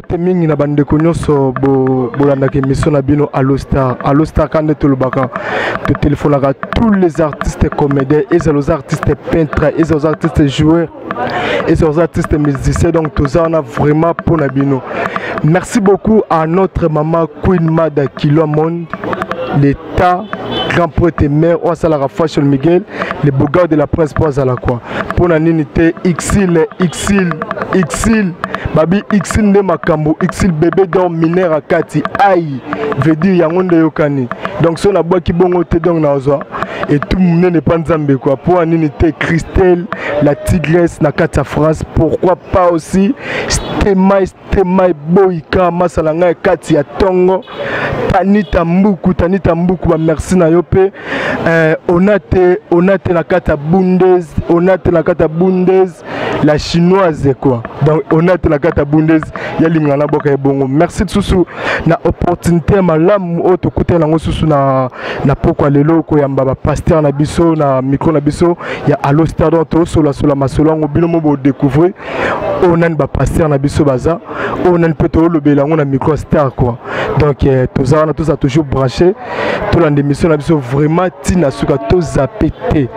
porte mingi na bande konyoso bolanda ke mission na bino Allo Star quand tu le baka tu téléphonera tous les artistes comédiens et les artistes peintres et les artistes joueurs et les artistes musiciens, donc tout ça on a vraiment pour na bino. Merci beaucoup à notre maman Queen Mada Kilo Monde, l'état grand poète et mère au Salara Fashion Miguel, les beaux gars de la presse pour à la quoi pour la unité XL babi XL de makambo XL bébé dans mineur à Kati aïe veut dire yangonde yokani, donc si on a bois qui bon te donc na ozo et tout le monde n'est pas nzambe quoi pour la unité Christelle la tigresse na Kati France, pourquoi pas aussi Stemai Boika masalanga Kati ya Tongo Tanita Mbuku ba merci na yope onate la Kata Bundes onate la Kata Bundes la chinoise quoi, donc onate la Kata Bundes ya lingana boka e bongo. Merci susu na opportunité malamu oto kuté nango susu na pokwa lelo ko ya mbaba pasteur na biso na micro na biso ya Allo Star to sola masolo ngo bino mo découvrir onan ba pasteur na biso baza onan peto lo belango na micro star quoi, donc tout ça toujours branché tout l'émission na biso vraiment tina suka to zapete.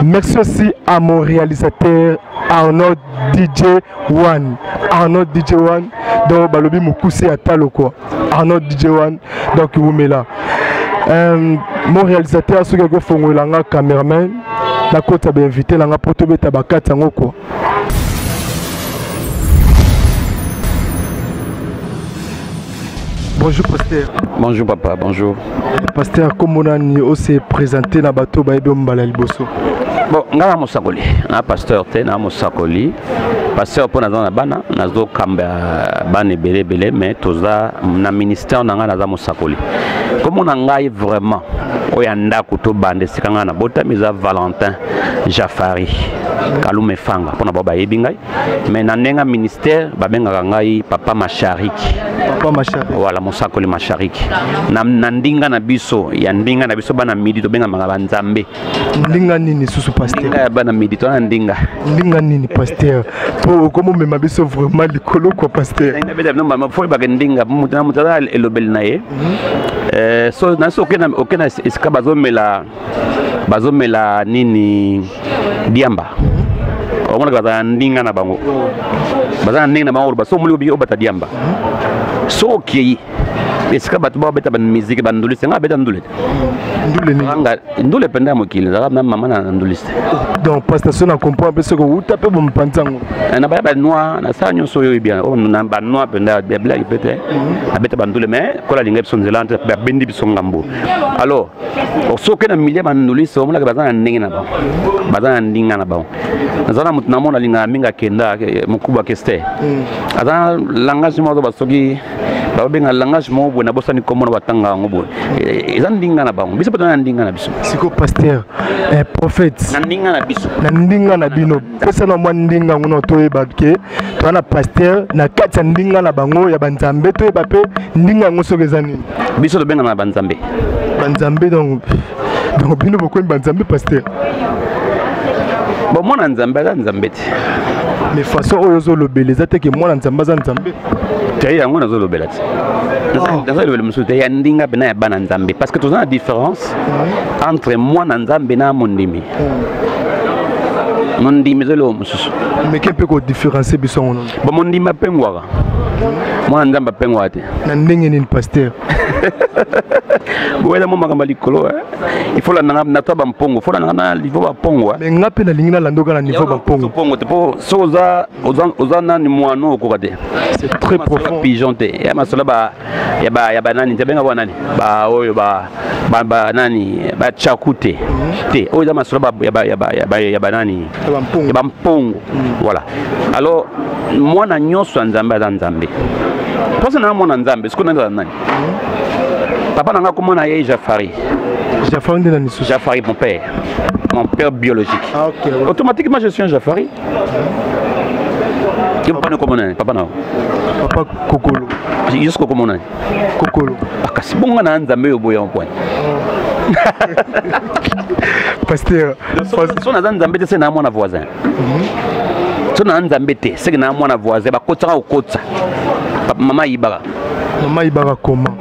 Merci aussi à mon réalisateur Arnaud DJ One donc balobi mukuse atalo quoi Arnaud DJ One, donc vous met là mon réalisateur ce que fongolanga cameraman na kota ba invité langa poto beta bakata ngo quoi. Bonjour pasteur. Bonjour papa, bonjour. Pasteur, comment on s'est présenté na bateau baïbe mbala liboso? Bon, ngala mosakoli, na pasteur te na mosakoli. Pasteur pour na bana, nazo kamba bane belé mais toza na ministère na ngana za mosakoli. Comment on ngai vraiment oyanda kuto bande sikanga na bota miza Valentin Jafari. Kalume fanga pour na baba yebingai mais na nenga ministère babenga ngai papa Mashariki. Voilà mosakoli Mashariki. Na ndinga na biso ya ndinga na biso bana midi to benga manga banzambe. Ndinga nini susu pasteur? Ndinga bana midi to na ndinga. Ndinga nini pasteur? Pour comment me mabiso vraiment likolo quoi pasteur? Ndinga beta no mama foi ba ndinga mutana elobel naye. So na so okena iska bazomela nini diamba. Omona ka ndinga na bango. Bazana ndinga na bango baso muli obi obata diamba. So qui est-ce que tu vas mettre la musique dans le lycée? Ndule penda mokili za na mama na nduliste. Donc pastation na comprend parce que vous tapez bon pantango. Na ba noir na sa nyoso yo bien. On na ba noir penda bien blague peut-être. Abeta bandule mais kola linga biso nzelante ba bendi biso ngambo. Alors, osoke na milieu banduliste omona ka bazana ndinga na ba. Bazana ndinga na ba. Nazana mutna mona linga minga kenda mukuba keste. Azana langage mo ba soki ba benga langage mo bo na bosani komona batanga ngobo. Ezandinga na ba. Biso na ndinga na biso siko pasteur prophète na ndinga na biso na ndinga na bino pesa na mwa ndinga ngono to ebake to na pasteur na kati ndinga na bango ya banzambe to ebape ndinga ngo sokezza nini biso to benga na banzambe donc bino boko banzambe pasteur bon mwana nzambe za nzambe te mais façon oyo zo lobele za te ke mwana nzambe za nzambe te yango na zo lobela te dans le monsieur ya ndinga bena ya bana nzambe parce que tu as la différence entre moi na nzambe na mondimi mondimi zelo mususu mais quel peut différencier biso ngono bon mondimi apengwaka moi nzambe apengwa te na ndenge nini pasteur boela mo makamba likolo il faut la na to ba mpongo faut la na niveau ba pongo mais ngape na lingina la ndoka na niveau ba pongo pongo te po soza ozana ni mwano ko kade c'est très profond pigeon te ya masola ba ya ba nani te benga ba nani ba oyo ba nani ba chakute te oyo masola ba ya ba nani ya ba mpongo voilà alors moi na nyoso nzambe za nzambe parce na mona nzambe siko nanda nani papa nanga comment na ye Jafari de la Nissou. Jafari, mon père biologique. Ah, ok. Ouais. Automatiquement, je suis un Jafari. Papa ne comment papa non. Papa Kokolo. Jusqu'au comment Kokolo. Ah, kasi bon na nzambe yo boya point. Pasteur. Son na nzambe te c'est na mwana voisin. Son na nzambe te c'est na mwana voisin ba kotsa o kotsa. Maman Ibara. Maman Ibara comment?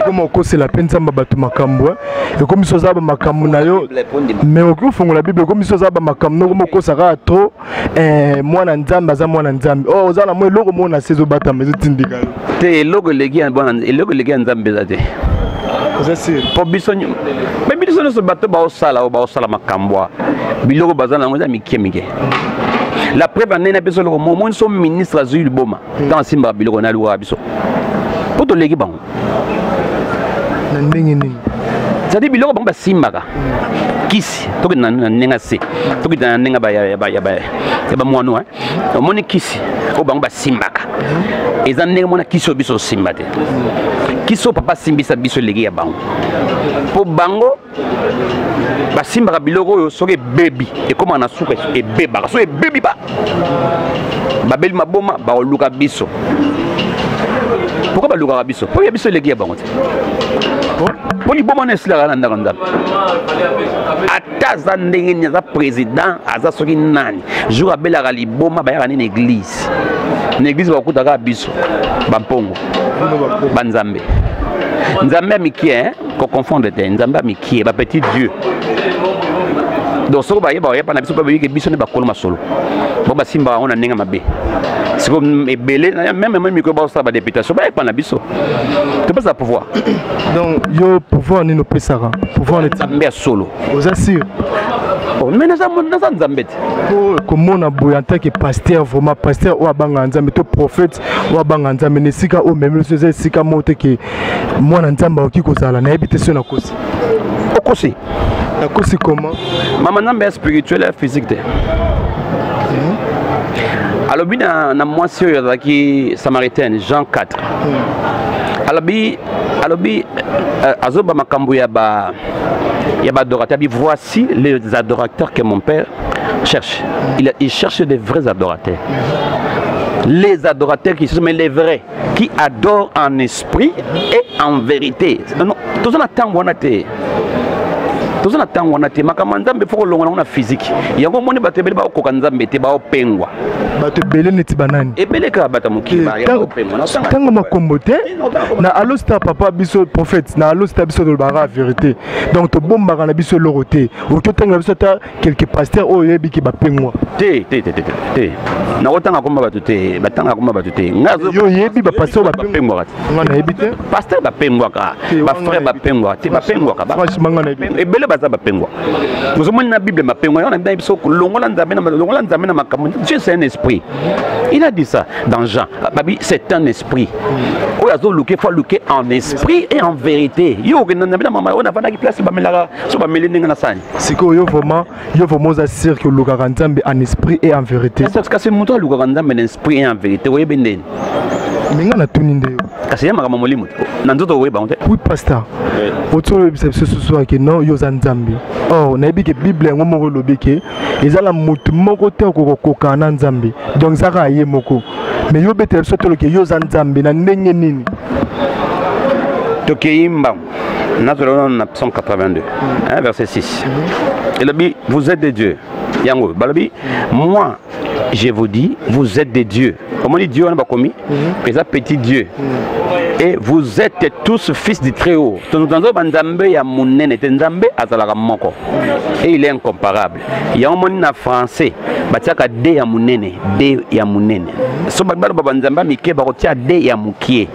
Comment c'est la peine ça m'a battu ma cambo et comme ça va ma cambo na yo mais au fond la Bible comme ça va ma cambo comme ko ça va trop moi na nzamba za moi na nzambe oh za na moi logo moi na sezo bata mais tindika te logo legi en bon logo legi en nzambe za te ça c'est pour bisonyo mais bisonyo so bato ba osala ma cambo bilogo bazana ngo za mikemike. La preuve en est na biso logo mo son ministre azui boma dans simba bilogo na luwa biso pour to legi bango c'est-à-dire biloko bango basimbaka kisi toki na nenga se toki na nenga ba mwano omoni kisi o bango basimbaka eza ndenge mona kisi o biso simba te kisi o papa simbisa biso legi ya bango po bango basimbaka biloko oyo soki ebebi ekoma na suka ebebaka so ebebi ba babeli maboma baoluka biso. Pourquoi pas le Garabiso? Pourquoi biso les gars bangote? Pour les bons monnaie là dans dans. Ataza ndenge ni za président aza soki nani. Jour abela rali boma ba ya ni église. Une église ba kutaka biso. Bampongo. Banzambe. Nzambe mikie ko confondre te nzambe mikie ba petit dieu. Donc so ba yeba pa na biso ba yike biso ne ba koloma solo. Bo ba simba on a ndenge mabe. C'est comme belé même micro ba sa ba députation ba pa na biso. Tu peux ça pouvoir. Donc yo pouvoir ni no pesara. Pouvoir ne nzambe solo. Vous assure. Mais na nzambe. Comment na boya en tant que pasteur vraiment pasteur ou abanga nzambe to prophète ou abanga nzambe ne sika o même le sika mote que moi na nzamba okiko sala na habité sur na kosi. Okosi. Na kosi comment? Maman nzambe spirituel et physique te. Alobi na moisi oyo azalaki samaritaine Jean 4. Alobi azoba makambo ya ba adorateurs. Voici les adorateurs que mon père cherche. Il cherche des vrais adorateurs. Les adorateurs qui sont mais les vrais, qui adorent en esprit et en vérité. Non, tout ça n'attend on a été. Tout ça n'attend on a été. Makamandambe faut que l'on a physique. Il y a un moment où batebele ba okokanzambe te ba opengwa. Batebele neti banani. Ebele ka batamuki ba ya opengwa. Tango makombote na alosta papa biso prophète na alosta biso de bara vérité. Donc to bomba na biso loroté. Ou to tango biso ta quelques pasteurs o yebi ki ba pengwa. Te. Na otanga komba batute, batanga komba batute. Ngazo yo yebi ba pasteur ba pengwa. Ngana yebi te. Pasteur ba pengwa ka. Ba frère ba pengwa, te ba pengwa ka. Franchement ngana yebi. Ebele baza ba pengwa. Nous sommes na Bible ba pengwa, on a bien biso longola nzambe na makambo. Dieu c'est un esprit. Il a dit ça dans Jean. Babi c'est un esprit. O yazo luke faut luke en esprit et en vérité. Yo ke na mama on a vana ki place ba melara so ba melinga na sani. Siko yo vraiment za sir que luka nzambe en esprit et en vérité. Parce que c'est monto luka nzambe en esprit et en vérité. Oye benden. Minga na tuninde yo. Kasi yama kama molimo. Na nzoto oye ba onte. Oui pasteur. Otolo biso soso ke non yo za nzambe. Oh na bi ke Bible ngomo lobi ke ezala mutu moko te ko koka na nzambe. Donc zaka ye moko. Mais yo bete biso tolo ke yo za nzambe na ndenge nini. Tokeimba. Naturellement, 182, verset 6. Il a dit, vous êtes des dieux. Yango, balabi, moi, je vous dis, vous êtes des dieux. Comment dit Dieu, on a pas commis? Les petits dieux. Et vous êtes tous fils du Très-Haut. Et il est incomparable. Il y a un monde en français. Batiaka de ya munene, de ya munene. So bakbalo babanzamba mike barotia de ya mukie.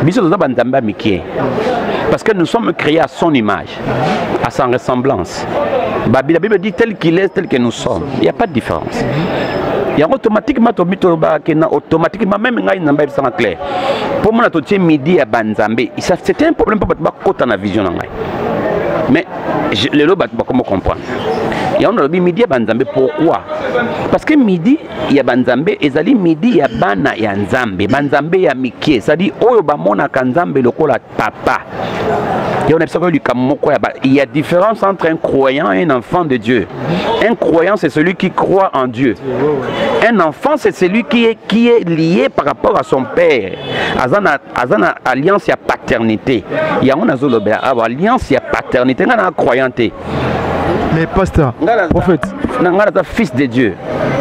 Biso toza banzamba mike. Parce que nous sommes créés à son image, à sa ressemblance. La Bible dit tel qu'il est, tel que nous sommes. Il n'y a pas de différence. Il y a automatiquement, automatiquement, même si c'est clair. Pour moi, midi à Banzambé, c'était un problème pour que la vision. Mais les lots, comment comprendre? Il y a un midi à Banzambé, pourquoi? Parce que midi, il y a Banzambé, et ça dit midi, il y a Bana et Nzambe. Banzambé, il y a Mikie. Ça dit, oh, Bamona Kanzambe, le kola papa. Il y a différence entre un croyant et un enfant de Dieu. Un croyant, c'est celui qui croit en Dieu. Un enfant, c'est celui qui est lié par rapport à son père. Azana alliance, il y a paternité. Il y a une alliance, il y a paternité. Il y a une croyanté. Mais pasteur, prophète, fils de Dieu.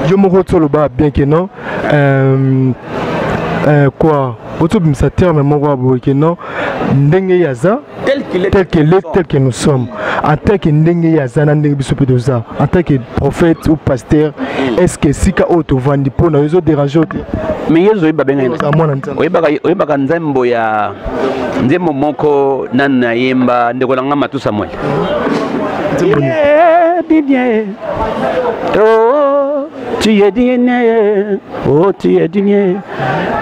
Je me retrouve bien que non. quoi autobimisa terme moko boyeke non ndenge yaza tel que nous sommes en tant que ndenge yaza na ndenge biso pe doza en tant que prophète ou pasteur est-ce que sika auto vandi pona yozo déranger auto mais yezo yeba benga oyebaka nzembo ya nzembo moko nana yemba ndeko langa matu Samuel oh tu es digné, oh tu es digné.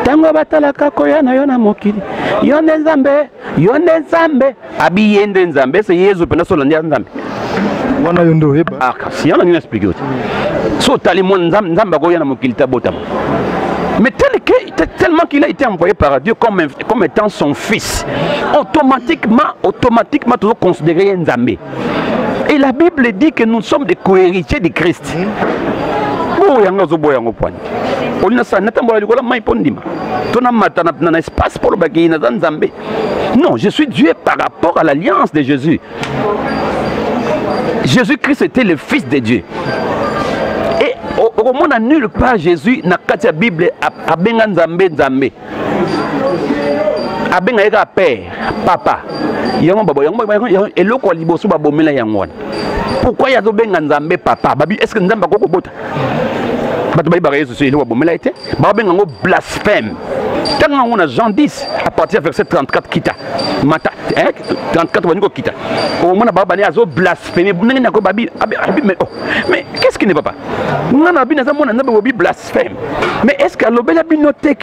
Tango batala kakoya na yona mokili. Yonde nzambe. Abi yende nzambe se Yesu pena so landia nzambe. Wana yondo heba. Ah si yana ni expliquer. So tali mon nzambe ko yana mokili tabota. Mais tellement qu'il a été envoyé par Dieu comme étant son fils, automatiquement toujours considéré un nzambe. Et la Bible dit que nous sommes des co-héritiers de Christ. Non, je suis Dieu par rapport à l'alliance de Jésus. Jésus-Christ était le Fils de Dieu. Et au monde, nulle part Jésus n'a qu'à la Bible à Bengan Zambé Zambé. À Bengaïga Père, Papa. Et l'eau qu'on libosu babomela yangwan. Pourquoi y a Bengan Zambé Papa? Est-ce que Nzamba Koko Bota? Blasphème. Quand on a Jean 10 à partir du verset 34 kita. 34 kita. Au moment où blasphémé. Mais qu'est-ce qui ne va pas? Blasphème. Mais est-ce qu'à l'obéla binoté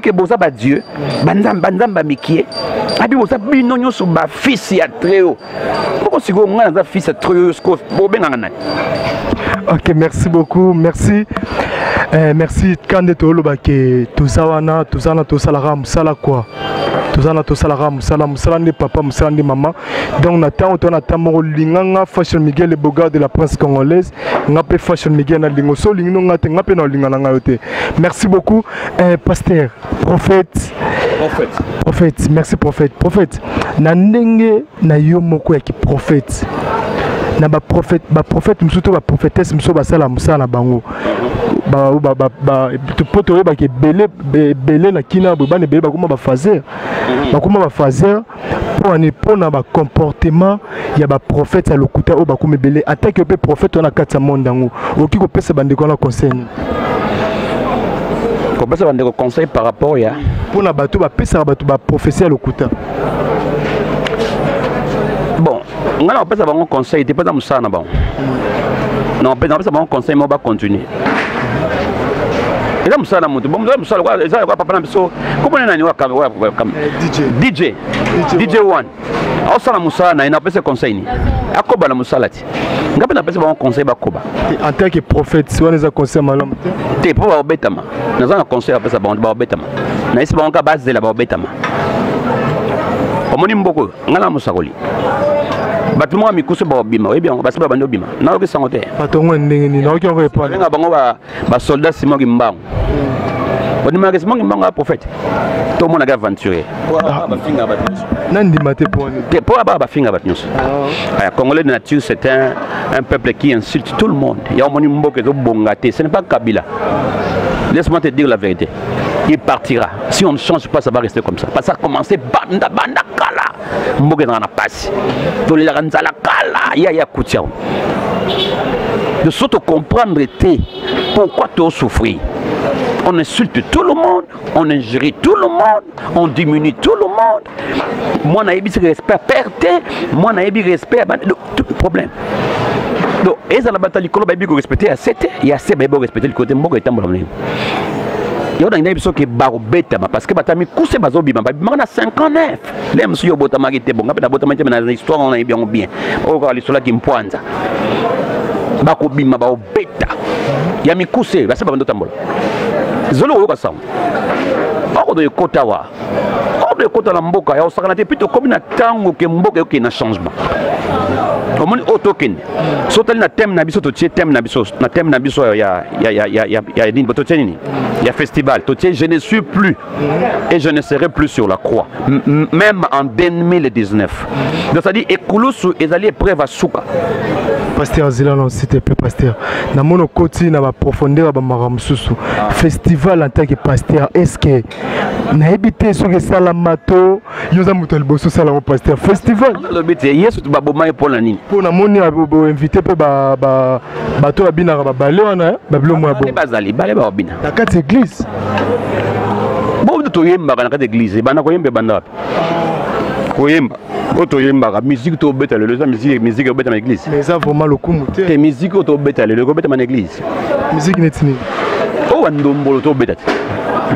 que boza ba Dieu, banzamba mikie, abi boza binonyo sur ba fils ya tréo. Pourquoi si vous ngana fils ya tréo sko bo bengana? Ok, merci beaucoup, merci. Merci Kande Toloba ke tozawana tosalara musala quoi. Tosalara musala ni papa musala ni maman. Donc on attend mon linganga Fashion Miguel le boga de la prince congolaise. Ngape Fashion Miguel na lingo so lingno ngate ngape na lingana ngayote. Merci beaucoup pasteur, prophète, merci prophète. Na ndenge na yo moko ya ki prophète. Na ba prophète musuto ba prophétesse muso ba sala musala na bango. Poto ba ke belé na kina bo bane belé ba kuma ba fazer. Ba kuma ba fazer pour na ba comportement ya ba prophète ya lokuta o ba kuma belé attaque pe prophète on a kata monde dango. Oki ko pesa bande ko na conseil. Ko pesa bande ko conseil par rapport ya pour na bato ba pesa bato ba prophétie ya lokuta. Bon, on a pas un conseil, tu pas dans ça bon. Non, pas un conseil, mais on va continuer. Et là, ça bon, ça va pas prendre comment on a DJ One. Alors ça Moussa na pas ce conseil ni. Akoba na Moussa lati. Ngapi na pesa ba conseil ba koba. En tant que prophète, si on les a conseillé malom. T'es pas ba betama. Na za conseil pesa ba betama. Na isi ba on ka base de la ba betama. Omoni mboko ngala musakoli. Batuma mikuse ba bima, oui bien, basi ba bando bima. Na oke sangote. Patongo ndenge ni, na oke on répond. Nga bango ba soldat Simon Gimbango. Boni ma Simon Gimbango a prophète. Tout le monde a aventuré. Ba finga ba nyuso. Nandi maté pour ni. Te pour ba finga ba nyuso. Ah, Congolais de nature, c'est un peuple qui insulte tout le monde. Ya omoni mboke zo bongate, ce n'est pas Kabila. Laisse-moi te dire la vérité. Il partira. Si on ne change pas, ça va rester comme ça. Parce que ça a commencé banda kala. Mboke dans la passe. Tolila ranzala kala. Ya koutiao. De s'auto-comprendre était pourquoi tu as souffert. On insulte tout le monde, on injurie tout le monde, on diminue tout le monde. Moi, je n'ai pas respect à perte, moi, je n'ai pas respect à tout le problème. Donc, et ça la bataille, il faut respecter à 7, il y a 7, il faut respecter le côté mboka et tambourine. Il y a des gens qui sont bêtes parce que batami cousse bazobi na 59 les monsieur botama qui était bon na botama qui na histoire on a bien o ka lisola ki mpwanza bako bima ba beta ya mikuse basa ba ndo tambola zolo yo ka sam oko de kotawa oko de kota la mboka ya osakana te plutôt comme na tango ke mboka yo ki na changement omoni autoken sotali na thème na biso totie thème na biso na thème na biso ya nini totie nini ya festival totie je ne suis plus et je ne serai plus sur la croix même en 2019 donc ça dit ekulusu ezali épreuve à suka pasteur Zilano s'il te plaît pasteur na mono koti na ba profondeur ba maramususu festival en tant que pasteur est-ce que na habité sur sala mato yoza mutal bosso sala pasteur festival le but yesu ba boma pour la nini pour na moni abo invité pe ba bato abina ba balé wana ba bilo mo abo bazali balé ba bina na kati église bon to yemba na kati église bana ko yembe banda ko yemba Oto yemba musique to beta le musique beta ma église mais ça vraiment le coup muté te musique to beta le beta ma église musique netini o ndombolo to beta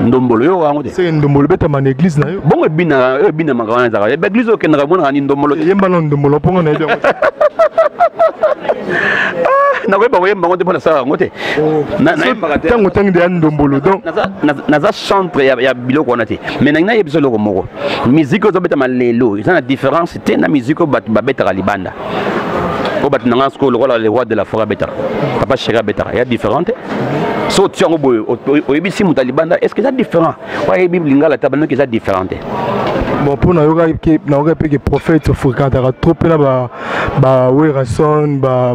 ndombolo yo wango te c'est ndombolo beta ma église na yo bongo bina makana za église o kenaka mona ni ndombolo yemba no ndombolo pongo na yo na ko ba yemba ngote pona sa ngote na yemba te tango tangi de ndombolo donc na za centre ya biloko wana te mais na yebiso loko moko musique to beta ma lelo ça na différence te na musique o batu ba beta libanda o batu na ngasko le roi de la forêt beta papa chéri beta ya différente so tiango boy o yebisi mutalibanda est-ce que ça différent wa yebi lingala tabano que ça différente bon pour na yoga que prophète fréquentera trop na ba Werason ba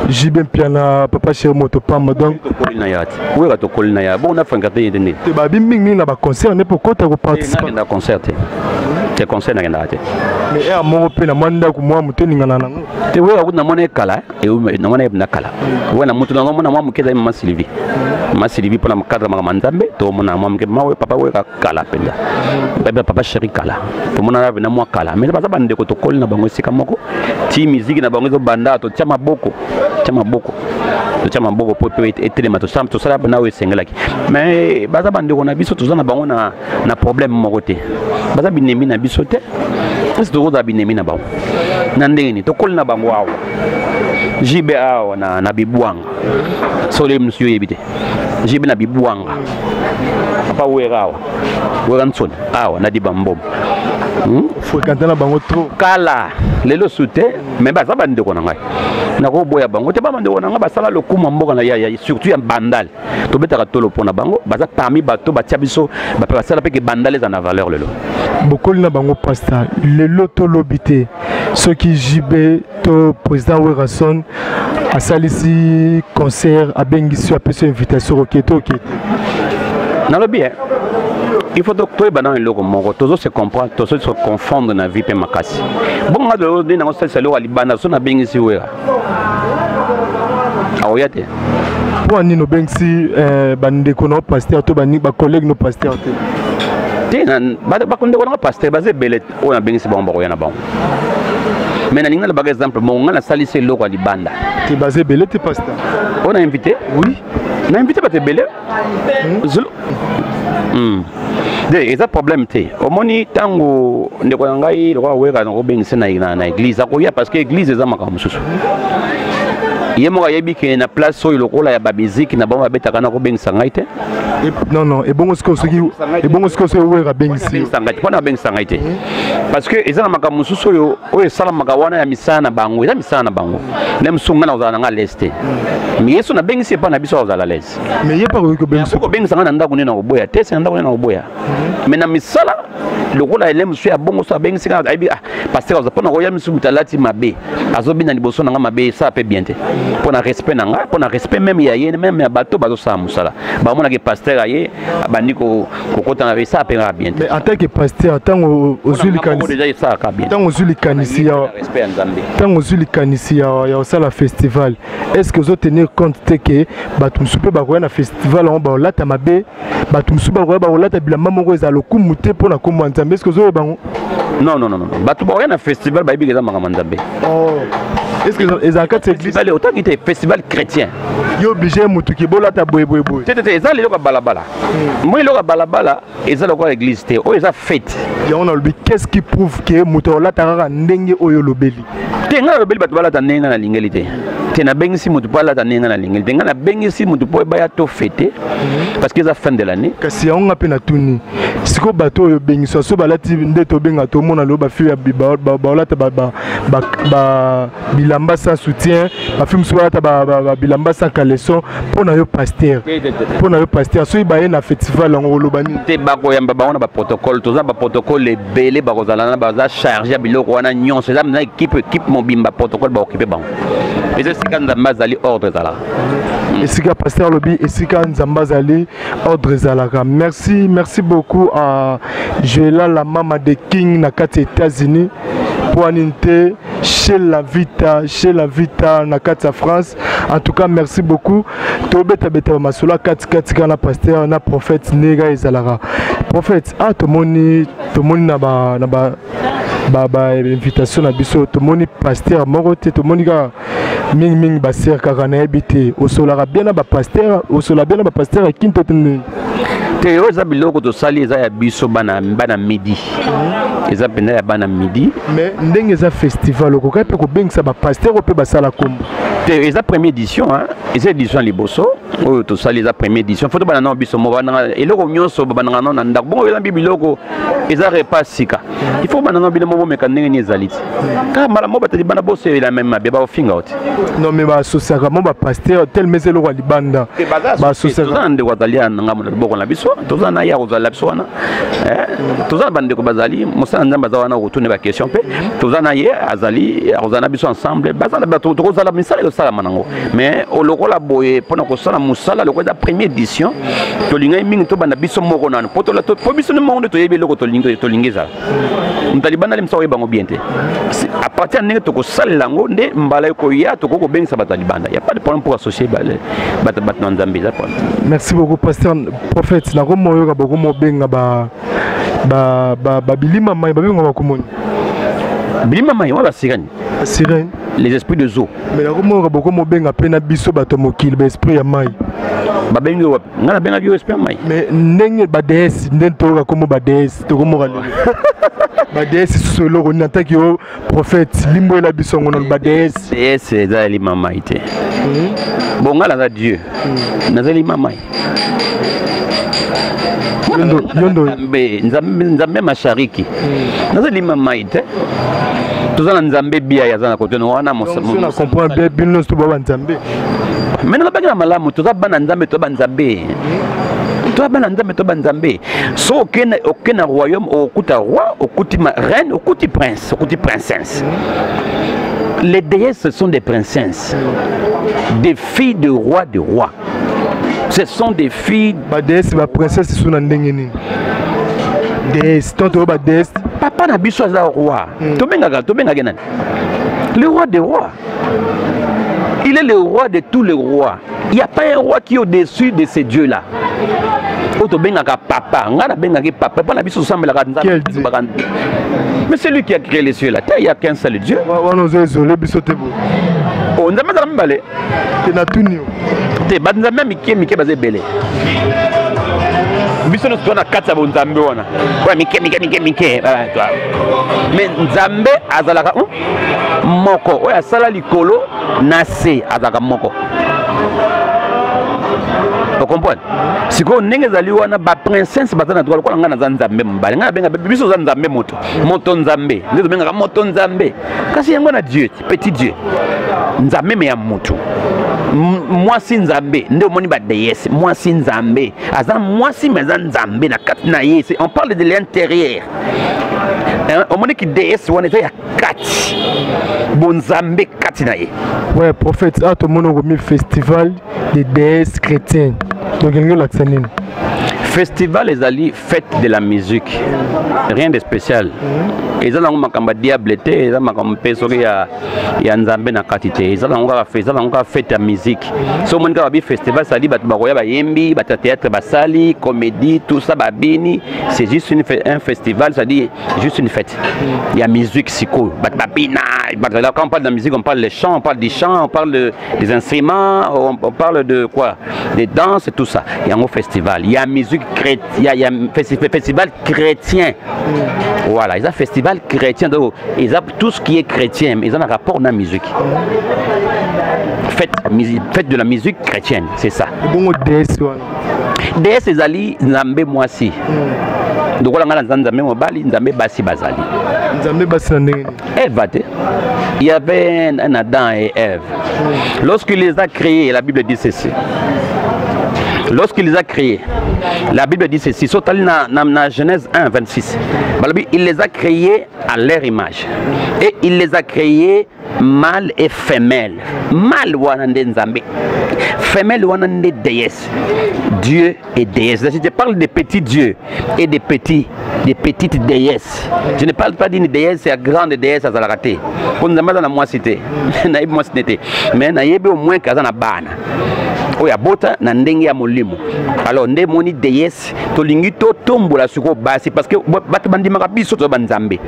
Jibem Piana papa chéri motopamba donc kolina ya wera to kolina ya bon na fréquenté yende te ba biming na ba concert ne pour kota ko participer na concert te concert na ngenda te mais à mon pe na manda ko moi muteni ngana nango te wera ko na mona kala e na mona na kala wena mutu na mona moi mukeza ma Sylvie pour na cadre ma manzambe to mona moi mke mawe papa wera kala penda papa chéri kala to mona na moi kala mais baza bande ko to kolina bango sika moko ti musique na bango zo banda to tia maboko to tia maboko po etelema to sam to sala na we sengelaki mais baza bande ko na biso to za na bango na problème moko te baza binemi na biso te est-ce que vous avez binemi na bango na ndenge to kolina bango awa jibe awa na bibuanga sole monsieur yebite jibe na bibuanga papa wera awa wera ntsoni awa na dibambom fréquenter na bango trop kala lelo sute mais baza bande ko na ngai na ko boya bango te ba bande ko na ngai basala le kuma mboka na ya surtout ya bandal to betaka tolo pona bango baza parmi bato batia biso ba basala pe ke bandal za na valeur lelo bokoli na bango pasteur lelo to lobité ceux qui jibe to président Werason a salisi concert a bengisi a peso invitation au keto na lobi il faut donc toi dans le moko toujours se comprendre toujours se confondre na vie pe makasi bon nga de na ngosala selo alibana so na bengisi wera aoyate pour ani no bengisi bande ko no pasteur to bani ba collègue no pasteur te na ba konde ko no pasteur ba ze belet o na bengisi ba mboko yana ba mais na ninga ba exemple mo nga na salisi loko alibanda te basé belet te pasteur on a invité oui na invité ba te belet de eza problème te omoni tango ndeko ngai lokwa weka na kobengisa na église akoya parce que église eza makambo mosusu ye moko ayebi ke na place oyo lokola ya bamiziki na bango babetaka na kobengisa ngai te non ebongo sikoyo soki weka bengisi mpona babengisa ngai te parce que eza na makambo mosusu oyo esalamaka wana ya misala na bango eza misala na bango nde mosusu ngai na kozala na ngai lese te mais yesu nabengisi epa na biso kozala lese mais ye pakobengisa ngai na ndako nde na koboya te se na ndako nde na koboya mais na misala lokola ele mosusu ya bongo so abengisi ngai ayebi paster oza mpona koya misu moto alati mabe azobina liboso na ngai mabe esala mpe bien te mpona respect na ngai mpona respect même ya ye même ya bato bazosala mosala bamonaki paster aye abandi kokota na esala mpe ngai bien te mais en tant que pasteur ntango ozwi likanisi ya osala festival est-ce que ozotenir compte te ke bato mosusu mpe bakoya na festival yango baolata mabe bato mosusu bakoya bakolata bilamba moko ezala lokumu te mpona komwa nzambe est-ce que ozoyeba yango non bato bakoya na festival bayebi eza makambo nzambe est-ce que ezalaka ti église autant que festival chrétien yo obligé motu ki bolata boye te eza leloko ya balabala moi eloko ya balabala eza lokola église te oyo eza fête yango nalobi qu'est-ce qui prouve ke moto olata kaka ndenge oyo olobeli te ngai nalobeli bato balata ndenge ngai nalingeli te te na bengi si mutu pala tanenga na lingi denga na bengi si mutu po ba ya to fêter parce que ça fin de l'année kasi on a pena tuni siko bato yo bengi so balati nde to benga to mona lo ba fi ya balata ba bilamba sans soutien ba film so balata ba bilamba sans caleçon pona yo pasteur so ba na festival en rolobani te ba ko yamba ba on ba protocole to za ba protocole belé ba kozala na ba za charger biloko wana nyonso za na équipe mobimba protocole ba occuper ba et c'est quand nzamba zali ordre zala esika pasteur lobi esika nzamba zali ordre zalaka merci beaucoup à Joëla la mama de King na kati États-Unis pour aninte chez la Vita na kati France. En tout cas merci beaucoup tobeta beta masula kati kana pasteur na prophète nega ezalaka prophète tomoni na ba invitation na biso tomoni pasteur moko te tomoni ka mingi baser kaka na ebité osola bien na ba pasteur kinto te oza biloko to sali eza ya biso bana midi eza pena ya bana midi mais ndenge eza festival ko ka pe ko bengisa ba pasteur pe basala kombo te eza première édition hein eza édition liboso oyo to sali eza première édition foto bana na biso mo bana eloko nyonso bana na ndako bongo eza biloko eza repas sika il faut bana na biloko mo meka ndenge ni ezaliti ka mala mo batali bana boso la même mabe ba ofinga oti non mais ba associaka mo ba pasteur tel mais eloko libanda ba associaka to ande watalia nga mo boko na biso to za na ya kozala biso wana to za bande ko bazali mosala nzamba za wana retourner ba question pe to za na ye azali kozana biso ensemble bazala ba to kozala misala ko sala manango mais o lokola boye pona ko sala musala loko da première édition to linga mingi to banda biso moko nana poto la to biso ne monde to yebe loko to lingeza mtalibana lemsa we bango bien te à partir de to ko sala lango nde mbala ko ya to ko bengisa batalibanda y a pas de problème pour associer bat nzambe za point. Merci beaucoup pasteur prophète na ko moyo ka boko mo benga ba bilima mai ba benga bakomoni bilima mai wa basirani sirène les esprits de zoo mais na ko moyo ka boko mo benga pena biso bato mokili ba esprit ya mai ba benga wa ngana benga bio esprit mai mais ndenge ba DS ndento ka komo ba DS to komo ka ba DS solo ko nataki o prophète limbo la biso ngono ba DS c'est za lima mai te bon ngala za Dieu nazali mamai yondo nzambe mashariki nazali mamai te tozana nzambe bia ya zana kote no wana na comprendre bien bien nous to ba nzambe mais na bagina malamu toza bana nzambe to ba nzambe to bana nzambe to ba nzambe so aucun royaume okuta roi okuti reine okuti prince okuti princesse. Les déesses ce sont des princesses, des filles de rois, ce sont des filles. Ba déesse ba princesse sont na ndenge nini déesse tonto ba déesse papa na biso za roi to benga nani le roi des rois. Il est le roi de tous les rois. Il n'y a pas un roi qui est au-dessus de ces dieux-là. Papa, mais c'est lui qui a créé les cieux là. Il n'y a qu'un seul Dieu. On n'a pas de biso no tona kata bo nzambe wana kwa mike mais nzambe azalaka moko oya sala likolo na se azalaka moko. Vous comprenez? Si vous avez une princesse, vous avez une nzambe mbale. Nga benga biso za nzambe moto. Moto nzambe. Ndio benga moto nzambe. Kasi yango na Dieu, petit Dieu. Nzambe me ya moto. Moi si nzambe, ndio moni ba déesse. Moi si nzambe. Aza moi si meza nzambe na kati na ye. On parle de l'intérieur. On moni ki déesse wana ya kati. Bon nzambe kati na ye. Ouais, prophète, à tout le monde au festival des déesses chrétiennes. Donc, festival les alliés fête de la musique, rien de spécial. Ils ont un diable, ils ont un peu ya nzambe na katité, ils ont un fête de musique. So mon gars festival ça dit ba yembi, ba théâtre, ba sali, comédie, tout ça ba bini, c'est juste un festival, ça dit juste une fête. Il y a musique siko, ba bina, quand on parle de la musique, on parle des chants, on parle des chants, on parle des instruments, on parle de quoi? Des danses et tout ça. Il y a un festival, il y a musique festival chrétien. Voilà, ils ont festival chrétien. Donc, ils ont tout ce qui est chrétien. Ils ont un rapport dans la musique. Faites de la musique chrétienne, c'est ça. Bon, DS ezali nzambe mwasi. Donc on a nzambe mobali, nzambe basi bazali. Nzambe basi na ndenge. Il y avait un Adam et Ève. Lorsqu'il les a créés, la Bible dit ceci. Lorsqu'il les a créés, la Bible dit ceci. Sautal na Genèse 1, 26. Il les a créés à leur image. Et il les a créés mâle et femelle. Mâle wanande nzambe. Femelle wanande déesse. Dieu et déesse. Je parle des petits dieux et des petites déesses. Je ne parle pas d'une déesse et une grande déesse à Zalakate. Pour nous amener dans moi cité. Naïb moi cité. Mais naïb au moins kazana bana. Oya bota na ndenge ya molimo. Alors nde moni déesse to lingito tombo la suko basi parce que bato bandimaka biso to banzambe.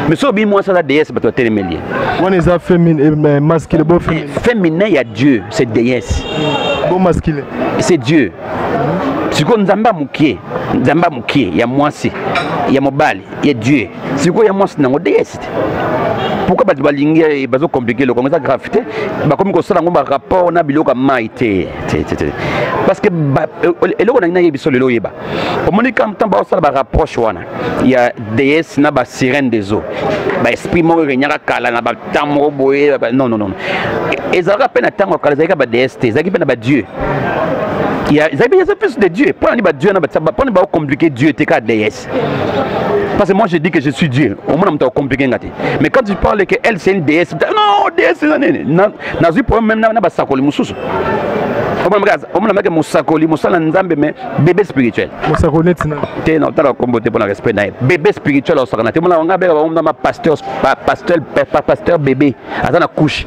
Mais so bi moi ça la déesse bato telemeli. On est à féminin masculin bon féminin. Féminin il y a Dieu, c'est déesse. Bon masculin. C'est Dieu. Siko nzamba mukie ya mwasi ya mobali ya Dieu. Siko ya mwasi nango déesse. Pourquoi bato balingi bazo compliquer le commence à gravité ba comme ko sala ngomba rapport na biloko maité parce que eloko na ngi biso lelo yeba au moni kam tamba sala ba rapproche wana il y a déesse na ba sirène des eaux ba esprit mo renyaka kala na ba tamo boye non ezaka pena tango kala zaka ba déesse zaki pena ba Dieu. Il y a des fils de Dieu. Pour Dieu, pour ne pas compliquer Dieu, t'es qu'à déesse. Parce que moi je dis que je suis Dieu. Au moins, on compliqué. Mais quand tu parles qu'elle c'est une déesse, non, déesse, c'est un problème même dans Sakoli Moussous. Au moins, on Sakoli Moussa, mais bébé spirituel. Moussakoli, tu non, tu as combattu pour le respect. Bébé spirituel, on s'en a. Tu as pasteur bébé. Azana couche.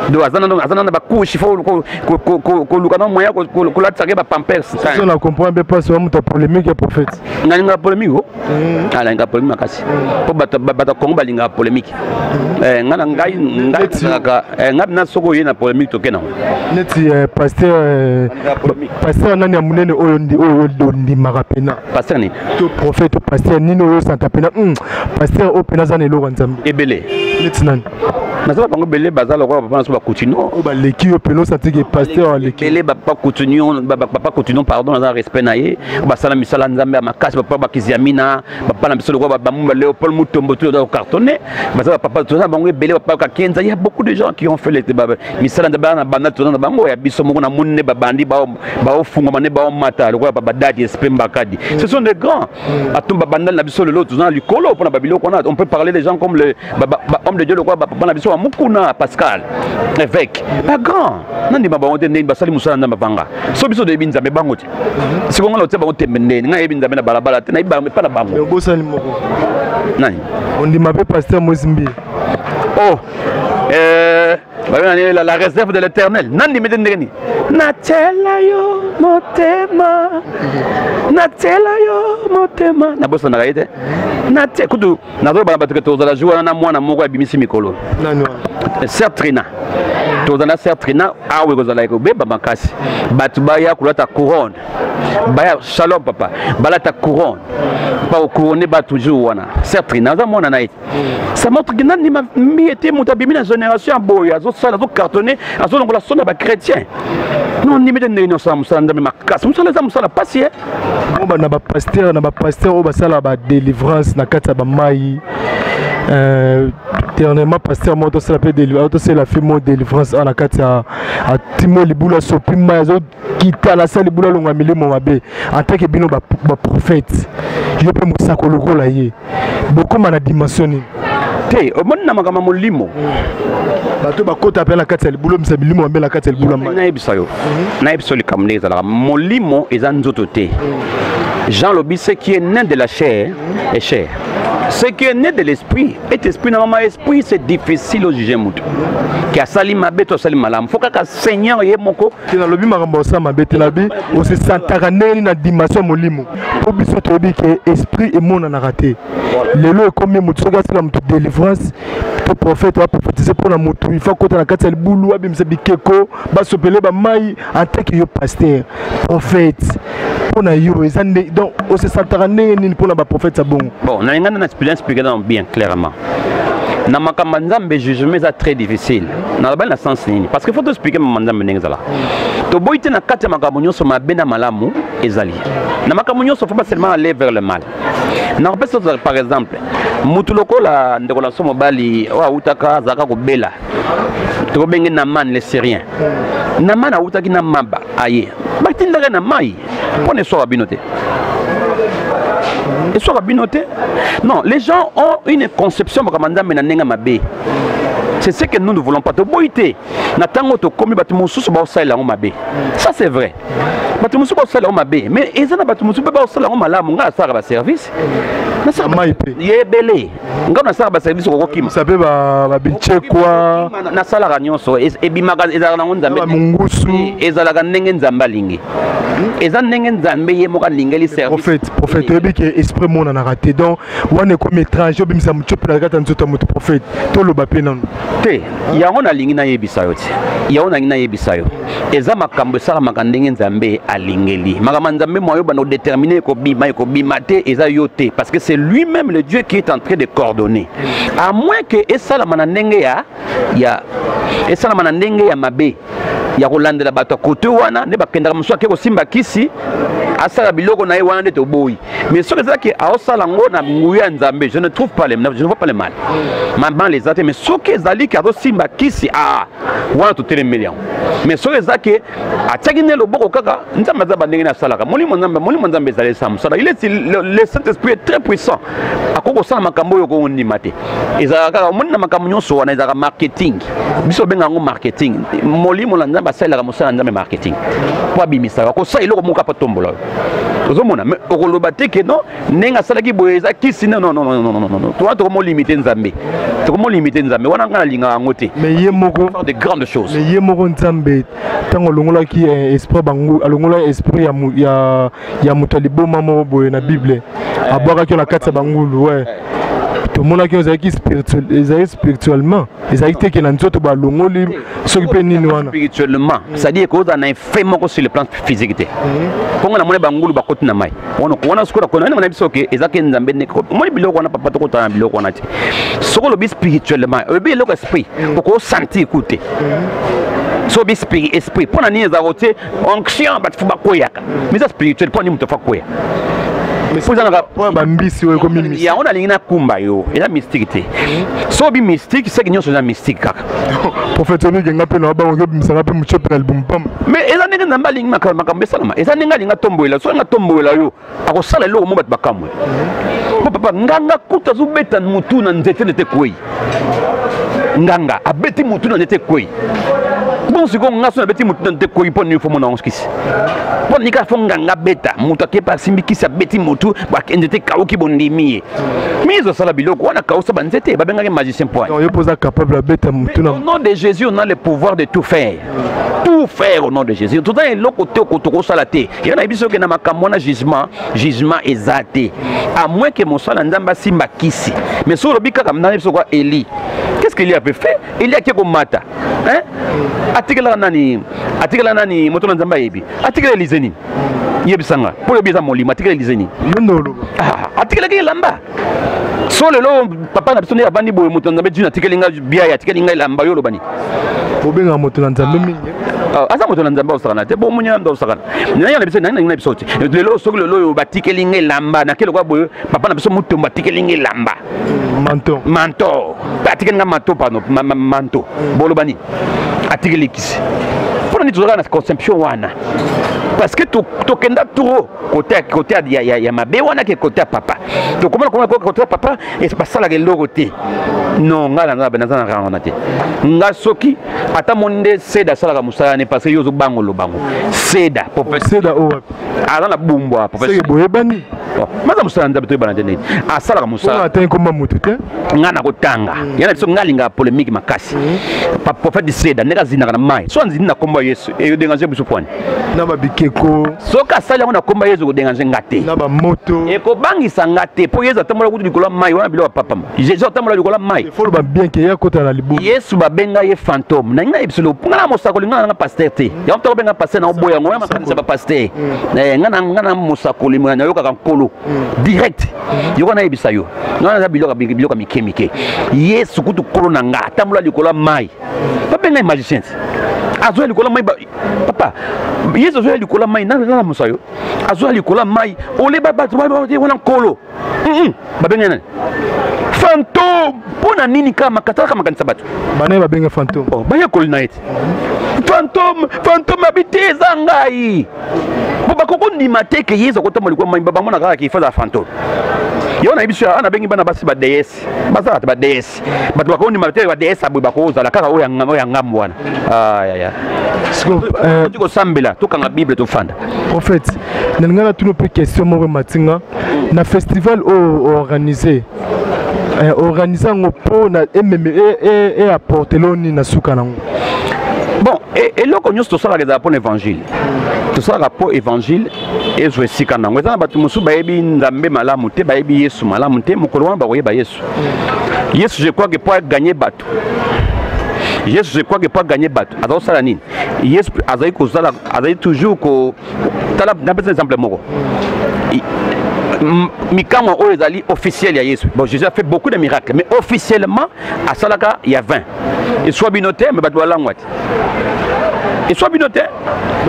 Donc, Azana couche, il faut que nous moyen que la tsage ba pampers. Si on comprend bien pas sur ta polémique prophète. Nga polémique oh. Ala nga polémique makasi. Po bata kongo balinga polémique. Nga ngai na soko yena polémique to kena. Neti pasteur nani amunene oyo ndi marapena. Pasteur ni. To prophète pasteur nino oyo santa pena. Pasteur o pena za nelo nzambe. Ebele. Neti nani. Naza bango belé bazalo ko papa na continuo. O ba leki yo peno santi ke pasteur leki. Belé papa continuons pardon dans un respect naé ba sala misala nzambe makasi papa bakiziamina papa na bisolo ko ba mumba Léopold Mutombo tout dans cartonné ba papa tout ça bango belé papa Kenza il y a beaucoup de gens qui ont fait les misala nzambe na bana tout dans bango ya biso moko na munne ba bandi ba funga mané ba mata ko ba dadi espemba kadi ce sont des grands atumba bandal na bisolo l'autre dans likolo pour na babilo on peut parler des gens comme le homme de Dieu le quoi papa na biso Mukuna Pascal évêque pas grand nandi ba bonde ndeni basali musala nzamba banga so biso de binza me bangote sikonga lote ba otembende nga ebinza me na balabala te na iba me pa na bango bosani moko nani on dit m'appelle pasteur Mozimbi oh la réserve de l'Éternel nandi me ndeni natela yo motema na bosa na kaite nate kudu na zo bana bateke tozala joua na mwana moko ya bimisi mikolo nani Sertrina tozana Sertrina awe kozala ko beba makasi batu baya kulata couronne baya shalom papa balata couronne pas au couronner ba toujours wana Sertrina za mona na ite ça montre que nani mi était mutabimi na génération boya azo sala zo cartonner azo longola sona ba chrétien non ni mede ndeni osala musala ndame makasi musala za musala pasi bomba na ba pasteur o basala ba délivrance na kati ya ba mai dernièrement pasteur moto c'est la fait mon délivrance à la kati ya Timo libula sopima zo kita la sala libula longa milimo mabe en tant que bino ba prophète yo pe musako lokola ye beaucoup mana dimension te omona makama molimo bato bakota pe la kati ya libula misa milimo mabe la kati ya libula na yebisa yo na yebisa likamne ezalaka molimo eza nzoto te Jean Lobi ce qui est né de la chair est chair. Ce qui est né de l'esprit est esprit. Normalement, esprit c'est difficile au juger moutou. Qui a sali ma bête au sali malam. Faut que Seigneur y ait mon co. Tu n'as le but marambo ça ma bête la vie. On se sentarané na dimension molimo. Pour biso tobi que esprit et mon en a raté. Le lot est comme moutou. Regarde la délivrance. Le prophète va prophétiser. utiliser pour la moto il faut que na kati ya libulu abimisa bikeko basopele ba mai en tant que yo pasteur prophète pour na yo ezande donc on se sentara nini pour na ba prophète bon na ngana na expliquer bien clairement na makambo nzambe jugement est très difficile na la sens nini parce que faut expliquer nzambe ndenge zala to boyite na kati ya makambo nyonso mabe na malamu ezali na makambo nyonso faut pas seulement aller vers le mal na par exemple mutu lokola ndeko la somo bali wa utaka zaka ko bela to benge na man les syriens na man a utaki na maba aye batindaka na mai pone so abinote. Et soit rabinoté. Non, les gens ont une conception c'est ce que nous ne voulons pas. Ça c'est vrai. Mais ils ont service. Esprit mon a raté donc on est comme étranger bimisa muchope na kata nzoto moto prophète to lo bape non te ya ona lingi na yebisa yo ti ya ona lingi na yebisa yo eza makambo sala makandenge nzambe alingeli makambo nzambe moyo bana déterminer ko bima te eza yo te parce que c'est lui-même le Dieu qui est en train de coordonner à moins que esala manandenge ya esala manandenge ya mabe ya kolandela bato kote wana ne bakendaka muso ke ko simba kisi asala biloko na ye wana de to boyi mais ce que c'est que aosala ngo na nguya nzambe je ne trouve pas je ne vois pas le mal maman les athées mais ce que zali ka simba kisi wana to tele million mais ce que c'est que ataki ne loboko kaka nzambe za bandenge na salaka molimo nzambe zali samsala il est le Saint-Esprit est très puissant akoko sala makambo yo ko ndima te ezaka monna makambo nyonso wana ezaka marketing biso benga ngo marketing molimo la nzambe asalaka mosala nzambe marketing po abimisaka kosa iloko moka pa tombola ozomona mais okoloba te ke non nenga salaki boyeza kisi non toi to mo limiter nzambe wana ngana linga ngote mais ye moko de grandes choses mais ye moko nzambe tango longola ki esprit bangu longola esprit ya mutaliboma mo boye na bible abwaka ki na kati bangulu ouais tout le monde qui est spirituellement les actes qui n'ont pas l'ongoli s'occuper ni nous spirituellement c'est-à-dire qu'on a un fait moko sur le plan physique quand on a monnaie bangulu ba côté na mai on a ce qu'on a na biso ke ezaki nzambe ne ko moi biloko na papa to ko ta biloko na ti soko lo bi spirituellement le bi lo esprit ko sentir écouter so bi esprit pour na ni za roté onction ba fuba koyaka mais ça spirituel pour ni muto fa koya il y a on a ligne kumba yo et la mystique so bi mystique c'est que nous sommes mystique kaka prophète ni nga pe na ba ngo bimsanga pe muchope album pam mais eza ninga namba ligne makambe salama eza ninga linga tomboela so nga tomboela yo akosala lo mo bat bakamwe papa nganga kuta zubeta mutu na nzete nete kwei nganga abeti mutu na nete kwei bon si ko nga so abeti mutu na nete kwei poni fo mona onskisi bon nika fo nganga beta mutu ke pa simbikisi abeti mutu ba nzete kauki bondimiye mizo sala biloko wana kausa ba nzete ba benga magicien point yo posa capable beta mutu na au nom de Jésus on a le pouvoir de tout faire au nom de Jésus tout dans le côté ko sala te il y en a biso ke na makambo na jugement ezate à moins que mon sala nzamba simba kisi mais sur le bika comme na biso quoi Élie qu'est-ce qu'il avait fait il y a quelque mata hein atikela nani moto nzamba yebi atikela lizeni yebisanga pour le bisa molima atikela lizeni yondolo atikela ke lamba so le lo papa na biso ne abandi boye moto nzamba dina atikela nga bia atikela nga lamba yo lobani obenga moto nzamba mingi asa moto nzamba osakana te bo munya ndo osakana nanya na biso nanya na biso te lelo so lelo batikela nga lamba na kelo kwa boye papa na biso moto batikela nga lamba manto atikela nga manto pardon manto bolobani atikela kisi pour nous toujours la conception wana parce que to kenda trop côté ya mabe wana ke côté papa to comment côté papa et pas ça la logoté non ngala ngaba nazana rangona te nga soki ata monde seda sala ka musala ne parce que yozo bango lo bango seda seda o ala na bumbwa professeur boyebani maza musala nzambe toyebana te nini asalaka mosala atteint komba motu te nga na kotanga yana biso nga alinga polémique makasi prophète Seda ndenge azinaka na mai so anzini na komba Yesu eyodengange biso pwani na babikeko soki asali yango na komba Yesu kodengange nga te na bamoto ekobangisa nga te mpo Yesu atambola kutu likolo ya mai wana biloko papamba Jésus atambola likolo ya mai folo babien ke ya kota na libu Yesu babenga ye fantôme na nga yebisolo nga na mosakoli nga na pasteur te yango mtako benga pasteur na oboya ngo ya makanisa ba pasteur nga na mosakoli mwana yokaka nkolo direct yoko na yebisa yo nga na biloko mike Yesu kutu kolo na nga atambola likolo ya mai babenga magicien azoya likolo ya mai papa Yesu azoya likolo ya mai na mosayo azoya likolo ya mai ole bato wana nkolo babenga nani fantôme pona nini kama kataka makanisa bato bana babenga fantôme baya kolina ete fantôme abiteza ngai bo bakoko ndima te ke Yesu akotama likolo mai bango na kaka kifaza fantôme yo na biso ana bengi bana basi ba DS bazala ba DS bato bakoko ndima te ba DS abwe bakozala kaka oya ngambo wana ya tiko sambela tokanga bible tofanda prophète nalingana tuno pe question moko matinga na festival organisé organiser ngo po na et apporter l'oni na suka nango bon et loko nyos to sala za pour l'évangile to sala pour évangile et zo sika nango za batu musu bayebi nzambe malamu te bayebi Yesu malamu te mukolo wana bakoyeba Yesu je crois que pour gagner bateau Yesu je crois que pour gagner bateau azo sala nini Yesu azai ko sala azai toujours ko tala na par exemple moko Mikama Oezali officiel ya Yesu. Bon, Jésus a fait beaucoup de miracles, mais officiellement, à Salaka, il y a 20. Et soit binoté, mais bateau à langue. Et soit binoté,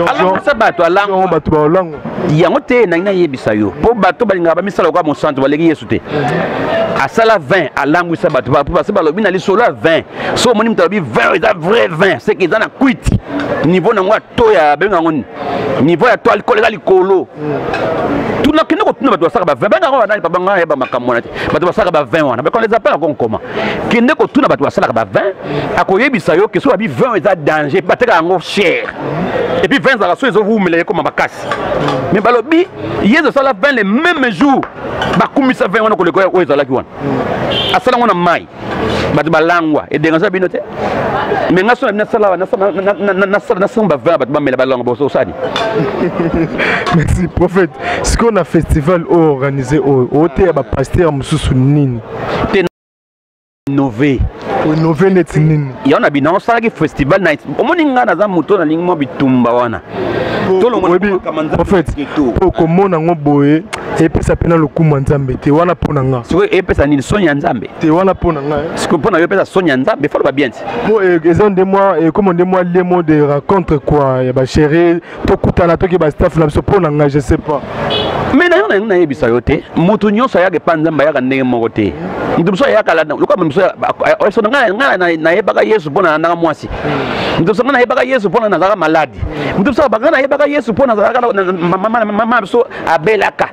alors ça bateau à langue. Il y a un thé, n'a yebisa yo. Pour bateau, balinga ba misala kwa mon centre, balegi Yesu te. À Sala 20, à langue ça bateau, pour passer par le bin ali solo 20. So monim tabi 20, c'est vrai 20, c'est qu'ils en a quitté. Niveau na ngwa to ya benga ngoni. Niveau ya to alcool ga likolo. Tout n'a qu'une autre bateau ça va 20 banga wana ni papa nga eba makamona te. Bateau ça va 20 wana. Mais quand les appelle encore comment? Kinde ko tuna bateau ça va 20. Akoyebisa yo que so abi 20 eza danger, bateka ngo cher. Et puis 20 za so ezo vous mêler comme makasi. Mais balobi yezo sala 20 les mêmes jours. Bakumisa 20 wana ko le ko ezala ki wana. Asala wana mai. Bato balangwa et denga binote. Mais nga so na sala na samba 20 bato ba mela balangwa boso sani. Merci prophète. Ce qu'on a festival organisé au hôtel ba pasteur mususu nini. Nové. Nové net nini. Yona bina on sala ki festival night. Omoninga na za moto na lingmo bitumba wana. Prophète, pour komona ngo boye epesa pena lokumu nzambe te wana pona nga. Siko epesa nini sonya nzambe? Te wana pona nga. Siko pona epesa sonya nzambe faut ba bien. Moi exemple de moi comme de moi les mots de rencontre quoi ya ba chérie to kutana to ki ba staff na so pona nga je sais pas. Mais na yebisa yote moto nyonso ya ke panzamba ya ka ndenge moko te. Ndu so ya kala luka mso so nga na yebaka Yesu pona na mwasi. Ndu so na yebaka Yesu pona na zaka maladi. Ndu so ba na yebaka Yesu pona na zaka mama so abelaka.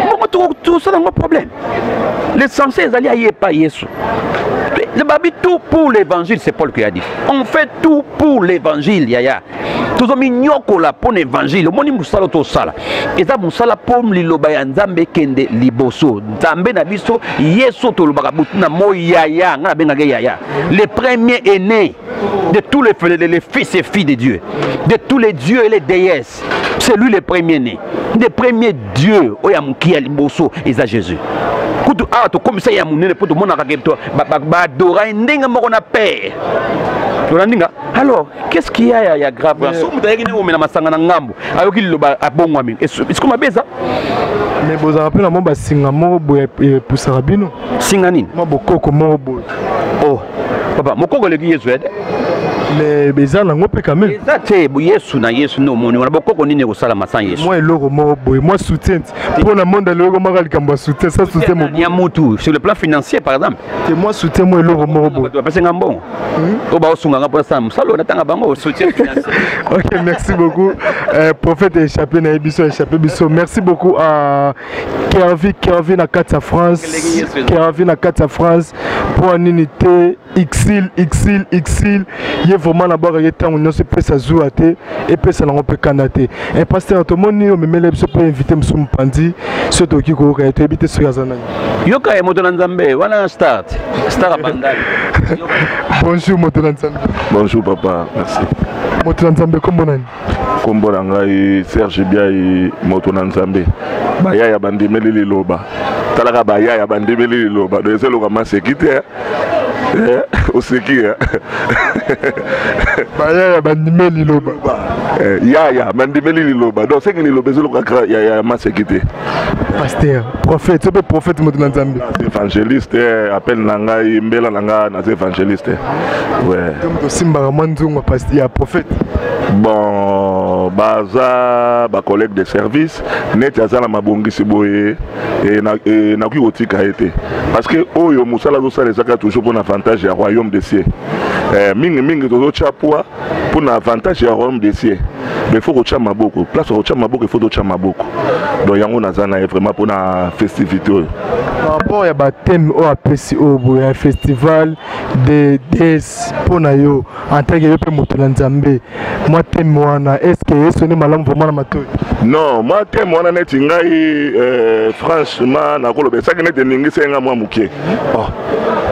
Bon tout ça dans problème. L'essentiel c'est d'aller pas Yesu. Le babi tout pour l'évangile, c'est Paul qui a dit. On fait tout pour l'évangile, yaya. Tous hommes nyoko la pour l'évangile. Le moni musala to sala. Et ça musala pour liloba ya nzambe kende liboso. Nzambe na biso Yesu to lobaka butuna mo yaya, nga benga yaya. Le premier aîné de tous les fils et filles de Dieu, de tous les dieux et les déesses. C'est lui le premier né. Le premier Dieu, oyamuki ya liboso, c'est Jésus. Kutu a to comme ça ya munene pour tout monde akagebto ba adora ndenga moko na père. Alors, qu'est-ce qu'il y a grave? So mutayeki ne omena masanga na ngambo. Ayoki loba abongwami. Est-ce qu'on m'a beza? Mais vous avez rappelé la mot singa moko boye pour Sarabino. Singa nini? Mo bokoko moko boye. Oh. Papa, mokoko le Yesu ede. Mais beza na ngope quand même. Eza te bu Yesu na Yesu no moni. Wana bokoko nini ko sala masan Yesu. Moi eloko moko boye, moi soutien. Pour le monde eloko moko likambo soutien, ça soutien mo. Ya mutu sur le plan financier par exemple. Et moi soutien moi eloko moko boye. Tu vas passer ngambon. O ba osunga ngapo ça musalo na tanga bango soutien financier. OK, merci beaucoup. Prophète échappé na ebiso échappé biso. Merci beaucoup à Kervin na Kata France. Kervin na Kata France pour unité XL ye vraiment na ba ka temps on se pesa zuate et pesa na pe kanate un pasteur to moni o memele biso pe inviter msum pandi so to ki ko ka to ebite so yazana yoka e moto na nzambe wana start bandali. Bonjour moto na nzambe. Bonjour papa, merci. Moto na nzambe kombo nani? Kombo na ngai Serge Biai moto na nzambe. Baya ya bandimeli liloba. Talaka baya ya bandimeli liloba. Do ezelo kama sekite. Oseki. Baya ya bandimeli liloba. Ya bandimeli liloba. Do seki liloba ezelo kaka ya masekite. Pasteur, prophète, tu peux prophète moto na nzambe. Évangéliste, appelle na ngai mbela na ngai na évangéliste. Ouais. Donc simba manzunga pasteur prophète. Bon, baza ba collègue de service net azala mabongisi boye et na ki otika été parce que oyo musala zo sala ezaka toujours pour avantage ya royaume des cieux. Mingi tozo chapwa pour avantage ya royaume des cieux. Mais faut que maboko place ko maboko il faut que maboko. Donc yango nazana vraiment pour na festivité. Par rapport à ba thème au APC au un festival de DS pour na yo en tant que pe moto na nzambe. Moi thème wana est-ce que sonné malamu vraiment na matoyi? Non, moi thème wana net ngai franchement na kolobe ça que net ningi senga moi mukie. Oh.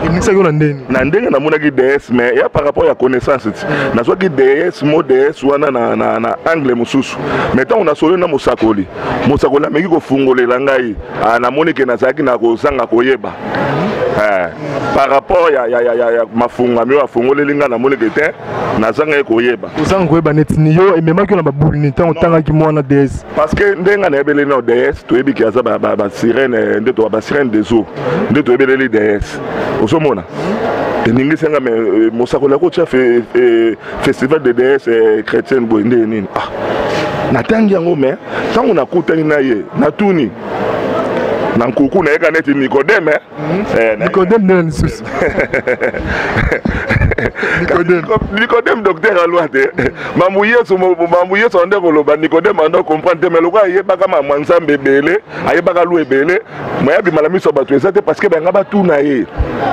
Ningi ko na ndeni. Na ndenge na mona ki DS mais ya par rapport à connaissance. Na so ki DS mo DS wana na angle mususu. Maintenant on a solo na musakoli. Musakoli ameki ko fungolela ngai. Na moni ke na zaki na ko sanga koyeba. Par rapport ya mafunga mi wa fungoleli nga na moni ke te na zanga koyeba. Ozanga koyeba net ni yo et même que na ba bulini tant tanga ki mwana DS. Parce que ndenga na ebele no DS to ebi ki aza ba sirène ndeto ba sirène des eaux. Ndeto ebele DS. Osomona. Ningi senga me mosakola ko fait festival de DS chrétienne bo ndé nini. Ah. Na tangi yango me tango na kutani na ye na tuni. Na nkuku na eka neti Nicodème. Nicodème de la sous. Nicodème docteur à loi te. Mamouye so ndé koloba Nicodème ando comprendre mais lokwa yeba kama mwanzambe belé, ayeba ka lou ebelé. Moya bi malami so batu ezate parce que benga batu na ye.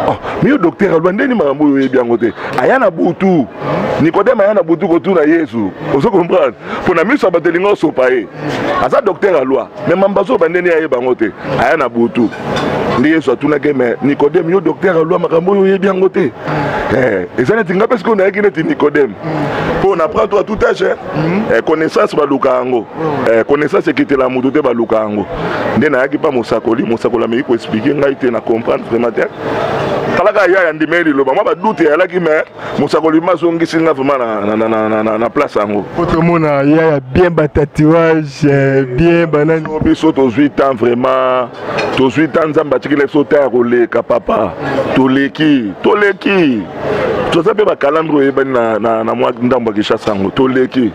Oh, mais docteur à loi ndeni mambo yo yebi yango te. Ayana butu. Nicodème ayana butu ko tu na Yesu. Oso comprendre. Pour na miso batelingo so paye. Asa docteur à loi. Mais mambazo bandeni ayeba yango te. Ayana butu. Ndi Yesu atuna ke mais Nicodème yo docteur à loi makambo yo yebi yango te. Et ça n'est parce qu'on a écrit Nicodème. Pour apprendre toi tout âge, connaissance balukango, connaissance qui était la moudouté balukango. N'est pas mon sakoli mais il faut expliquer, il faut comprendre vraiment. Kalaka ya ndimeli loba moi doute ala ki mais mon sakoli mazongi singa vraiment na place ango. Autre monde ya bien batatouage, bien banane. Biso to 8 ans vraiment, to 8 ans nzamba tikile sauter rolé ka papa. Toleki. Tu sais pas calendrier na moi ndamba kishasa ngo toleki.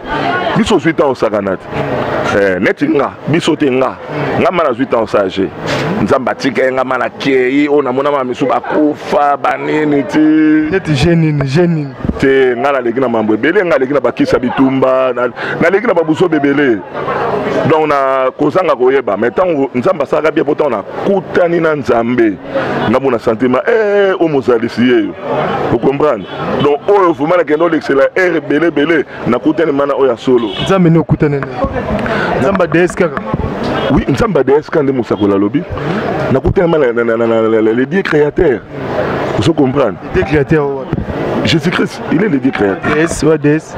Biso 8 ans au saganat. Netinga biso tenga. Ngama na 8 ans sage. Nzamba tika ngama na kei ona mona ma misu bakufa banini ti. Neti jenine. Te ngala leki na mambo ebele ngala leki na bakisa bitumba na leki na babuso bebele. Donc na kozanga koyeba mais tant nzamba saka bien pourtant na kutani na nzambe. Ngabona sentiment o mozalisiye. Vous comprenez? Donc oh vous mana kendo l'excellent belé na kutani mana oya solo. Nzambe no kutani. Nzamba deska. Oui, nzamba deska ndemo sakola lobi. Na kutani mana le Dieu créateur. Vous comprenez? Le Dieu créateur. Jésus-Christ, il est le Dieu créateur. Yes, what is?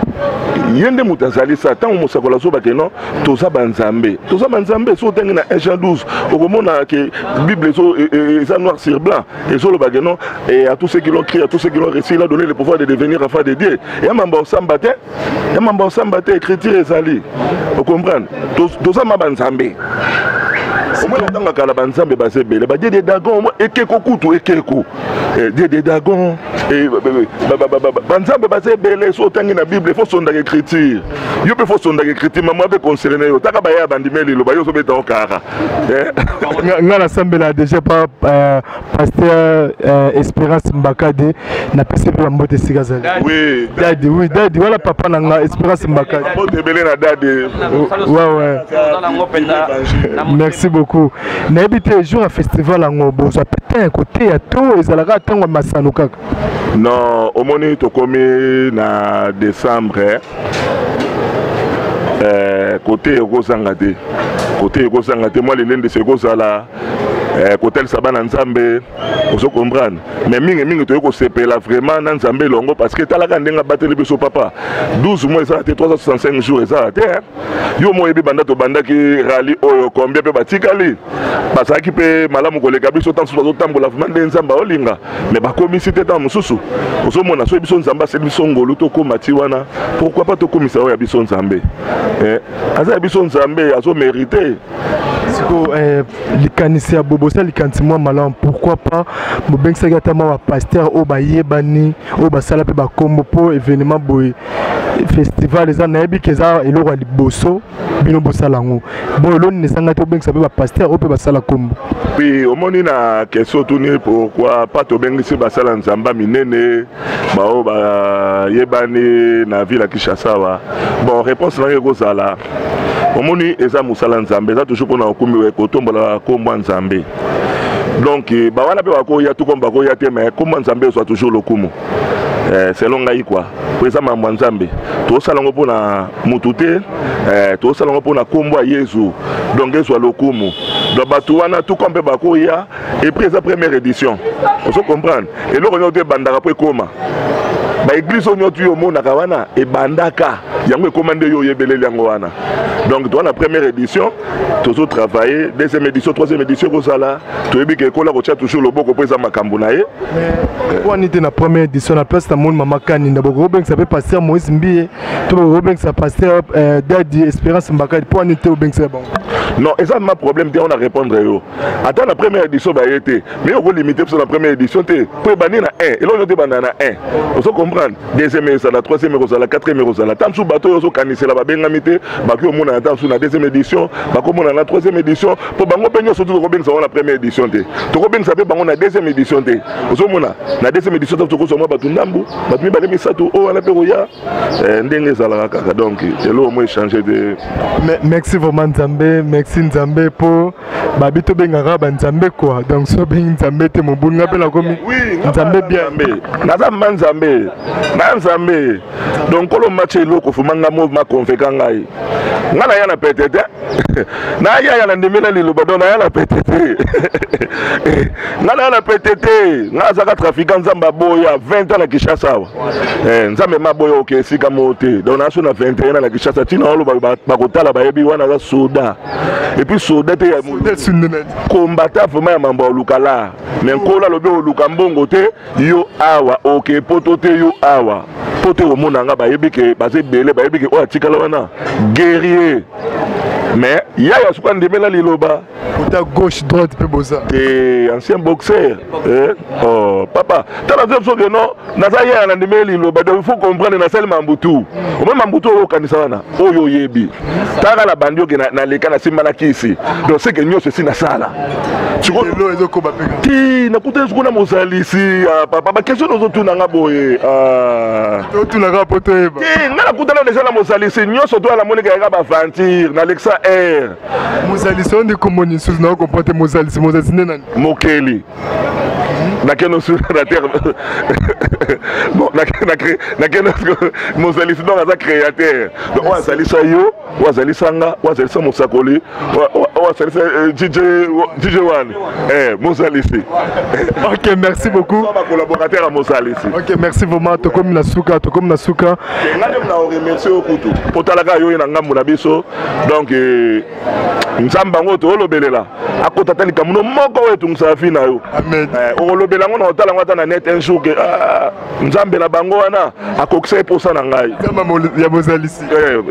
Yende mutazali sa tant mosakola so bakeno toza banzambe so tengi na 1 Jean 12 okomona que Bible so ça noir sur blanc et so le bageno et à tous ceux qui l'ont crié à tous ceux qui l'ont réussi il a donné le pouvoir de devenir enfant de Dieu et mamba sambate écriture ezali vous comprenez toza mabanzambe au moins tanga kala banzambe basebele ba des dagons ekeko kutu ekeko des dagons et banzambe basebele so tangi na Bible faut sonda écriture yo pe faut sonda écriture maman be concerné yo taka ba ya bandimeli lo ba yo so beta okara ngala sambela déjà pas pasteur Espérance Mbakade na pese pe mbote sikazali oui dadi wala papa na Espérance Mbakade mbote belé na dadi ouais merci beaucoup. beaucoup. N'habitez jour à festival en Obo, ça peut-être un côté à tout et ça la rate en Massanuka. Non, au moment où tu commis en décembre, côté Rosangate, moi les lendemains de ce Rosala. Côté Saban Nzambe, vous comprendre. Mais mingi tu es là vraiment Nzambe longo parce que tu as la grande battre le biso papa. 12 mois ça a été 365 jours ça a été. Yo mo ebi banda to banda ki rali oyo combien pe batikali. Parce que pe malamu ko le kabiso tant so tambola vraiment Nzamba olinga. Mais ba commisité tant mususu. Oso mona so biso Nzamba c'est biso ngolu to ko matiwana. Pourquoi pas to komisa ya biso Nzambe? Aza biso Nzambe azo mériter. Likanisi ya bobosa likanisi mwa malam pourquoi pas mobengisa gatama wa pasteur o bayebani o basala pe bakombo po événement boy festival eza nayebi keza eloko ya liboso bino bosala ngo bon eloni nesanga te obengisa pe bapasteur o pe basala kombo. Oui, omoni na question tourner pourquoi pas tobengisi basala nzamba minene bao bayebani na ville ya Kinshasa wa. Bon réponse na ekozala omoni eza musala nzambe eza toujours pona okumbi kotombola kombo nzambe. Donc bawana pe bakoya tout comme bakoya te mais kombo nzambe soit toujours lokumu. Selon ngai quoi pour eza mambo nzambe to salango pona mutute to salango pona kombo ya Yesu donc soit lokumu. Donc bato wana tout comme bakoya et puis eza première édition. On se comprendre et le on te bandaka pe koma. Ba église on yotu yo mona kawana e bandaka yango e commandé yo yebeleli yango wana. Donc dans la première édition toujours travailler, deuxième édition, troisième édition ko sala to yebi ke ko la ko tia toujours le boko pesa makambo na ye. Pour on était na première édition na place ta monde mama kani ndaboko Robin ça peut passer Moïse Mbie to Robin ça passer Daddy Espérance Mbakadi pour on était au Benx bon. Non, et ça ma problème on a répondre yo. Attends la première édition ba été mais on limiter sur la première édition te pour banir na 1 et là on te banana 1. On se comprendre. Deuxième édition, la troisième édition, la quatrième édition, la tam sous bateau yo so kanisi la ba bengamité ba ki o mona na sous la deuxième édition, ba ko mona na troisième édition pour bango penyo surtout ko ben ça la première édition te. To ko ben ça pe bango na deuxième édition te. O so mona na deuxième édition to ko so mo batu ndambu, batu mi ba lemi sato o ala pe roya ndenge za la kaka donc c'est là au moins changer de. Merci vraiment Nzambe, merci Nzambe pour babito bengara ba Nzambe quoi. Donc so ben Nzambe te mo bunga pe la komi. Oui, Nzambe bien. Naza Nzambe. Na Nzambe. Donc ko lo match eloko fumanga mouvement convaincant ngai. Ngana yana petete. Na ya na ndemela liloba donc na yana petete. Ngana yana petete. Ngaza ka trafiquant Nzamba boya 20 ans na Kinshasa. Nzambe maboya OK sika moté. Donc na so na 21 ans na Kinshasa tina lo ba kotala ba yebi wana za soda. Et puis soda te ya combattant vraiment ya mambo lukala. Mais nkola lobe luka mbongo te yo awa OK poto te yo awa. Poto o monanga ba yebi ke ba se belé ba yebi ke o atikala wana guerrier. Mais il y a ce qu'on dit là liloba. Côté gauche droite peu boza. Et ancien boxeur. Oh papa, tu as dit que non, naza ya na ndimeli liloba donc il faut comprendre na sel mambutu. Au même mambutu o kanisa wana. Oyo yebi. Tara la bandio ke na leka na simana kisi. Donc c'est que nyo ceci na sala. Tu vois lo ezo ko ba peka. Ti na kuta ce qu'on a mosalisi papa ba question nous tout na ngaboye. Tout na rapoto eba. Ti ngala kuta na déjà na mosalisi nyo surtout la monika ya ba fantir na Alexa Air. Mozalisi on dit comment ni sous na comprendre Mozalisi nena. Mokeli. Na keno sur la terre. Bon na keno Mozalisi donc aza créateur. Donc on salisa yo, on salisa nga, on salisa Mosakoli, on salisa DJ One. Mozalisi. OK, merci beaucoup. On va collaborateur à Mozalisi. OK, merci vraiment to comme na suka. Ngane na remercier okutu. Potalaka yo na ngambu na biso. Donc Nzamba ngo to lobelela. Akota tali kamuno moko wetu msafi na yo. Amen. Olobela ngo na otala ngata na net un jour que Nzambe na bango wana akokse posa na ngai. Nzamba ya Mozalisi.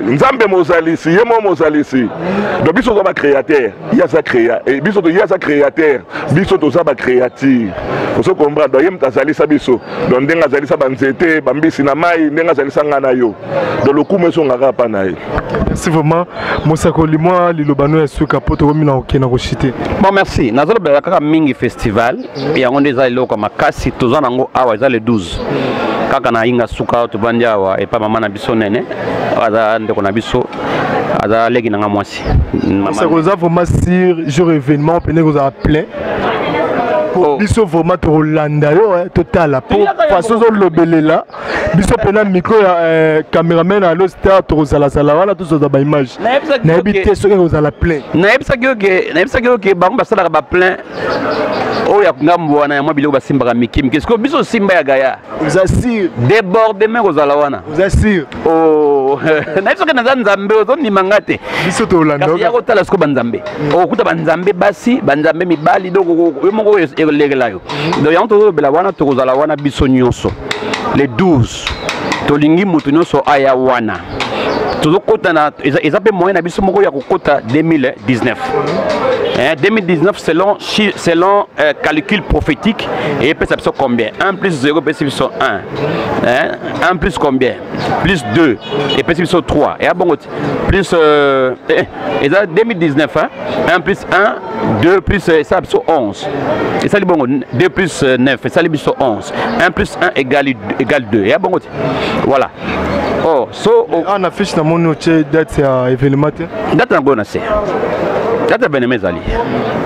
Nzambe Mozalisi, yemo Mozalisi. Donc biso to ba créateur, ya sa créa et biso to ya sa créateur, biso to sa ba créatif. Faut se comprendre donc yem tazalisa biso. Donc ndenga zalisa banzete, bambisi na mai, ndenga zalisa ngana yo. Donc le coup me so ngaka pa na ye. Merci vraiment Mosakoli moi lilobano ya suka poto komi na okena ko chité. Bon merci. Nazolo bela kaka mingi festival. Ya ngonde za iloko makasi tozana ngo awa za le 12. kaka na inga suka to bandia wa e pa mama na biso nene aza ndeko na biso aza legi na mwasi ça vous a vraiment sur jour événement pene vous a plein biso vraiment to Rolanda yo total pour façon zo lobelela biso pena micro ya cameraman à l'ostar to sala sala wala tout ça ba image na habité ce que vous a la plein na ebisa que ba ngba sala ba plein o ya ngambo wana ya mabilo ba simba mikimi qu'est-ce que biso simba ya gaya vous assure débordement aux alawana vous assure oh na ebisa que na nzambe ozo ni mangate biso to Rolanda kasi ya ko tala sko banzambe o kuta banzambe basi banzambe mibali donc yo moko legelayo donc yango tozobela wana tokozala wana biso nyonso les 12 tolingi mutu nyonso aya wana tozokota na eza pe moyen na biso moko ya kokota 2019 2019 selon calcul prophétique et peut ça combien 1 plus 0 peut ça 1 1 plus combien plus 2 et peut ça 3 et bon plus et ça 2019 1 plus 1 2 plus ça 11 et ça bon 2 plus 9 et ça 11 1 plus 1 égale 2 et bon voilà oh so on affiche dans mon autre date événement date na bona c'est date événement zali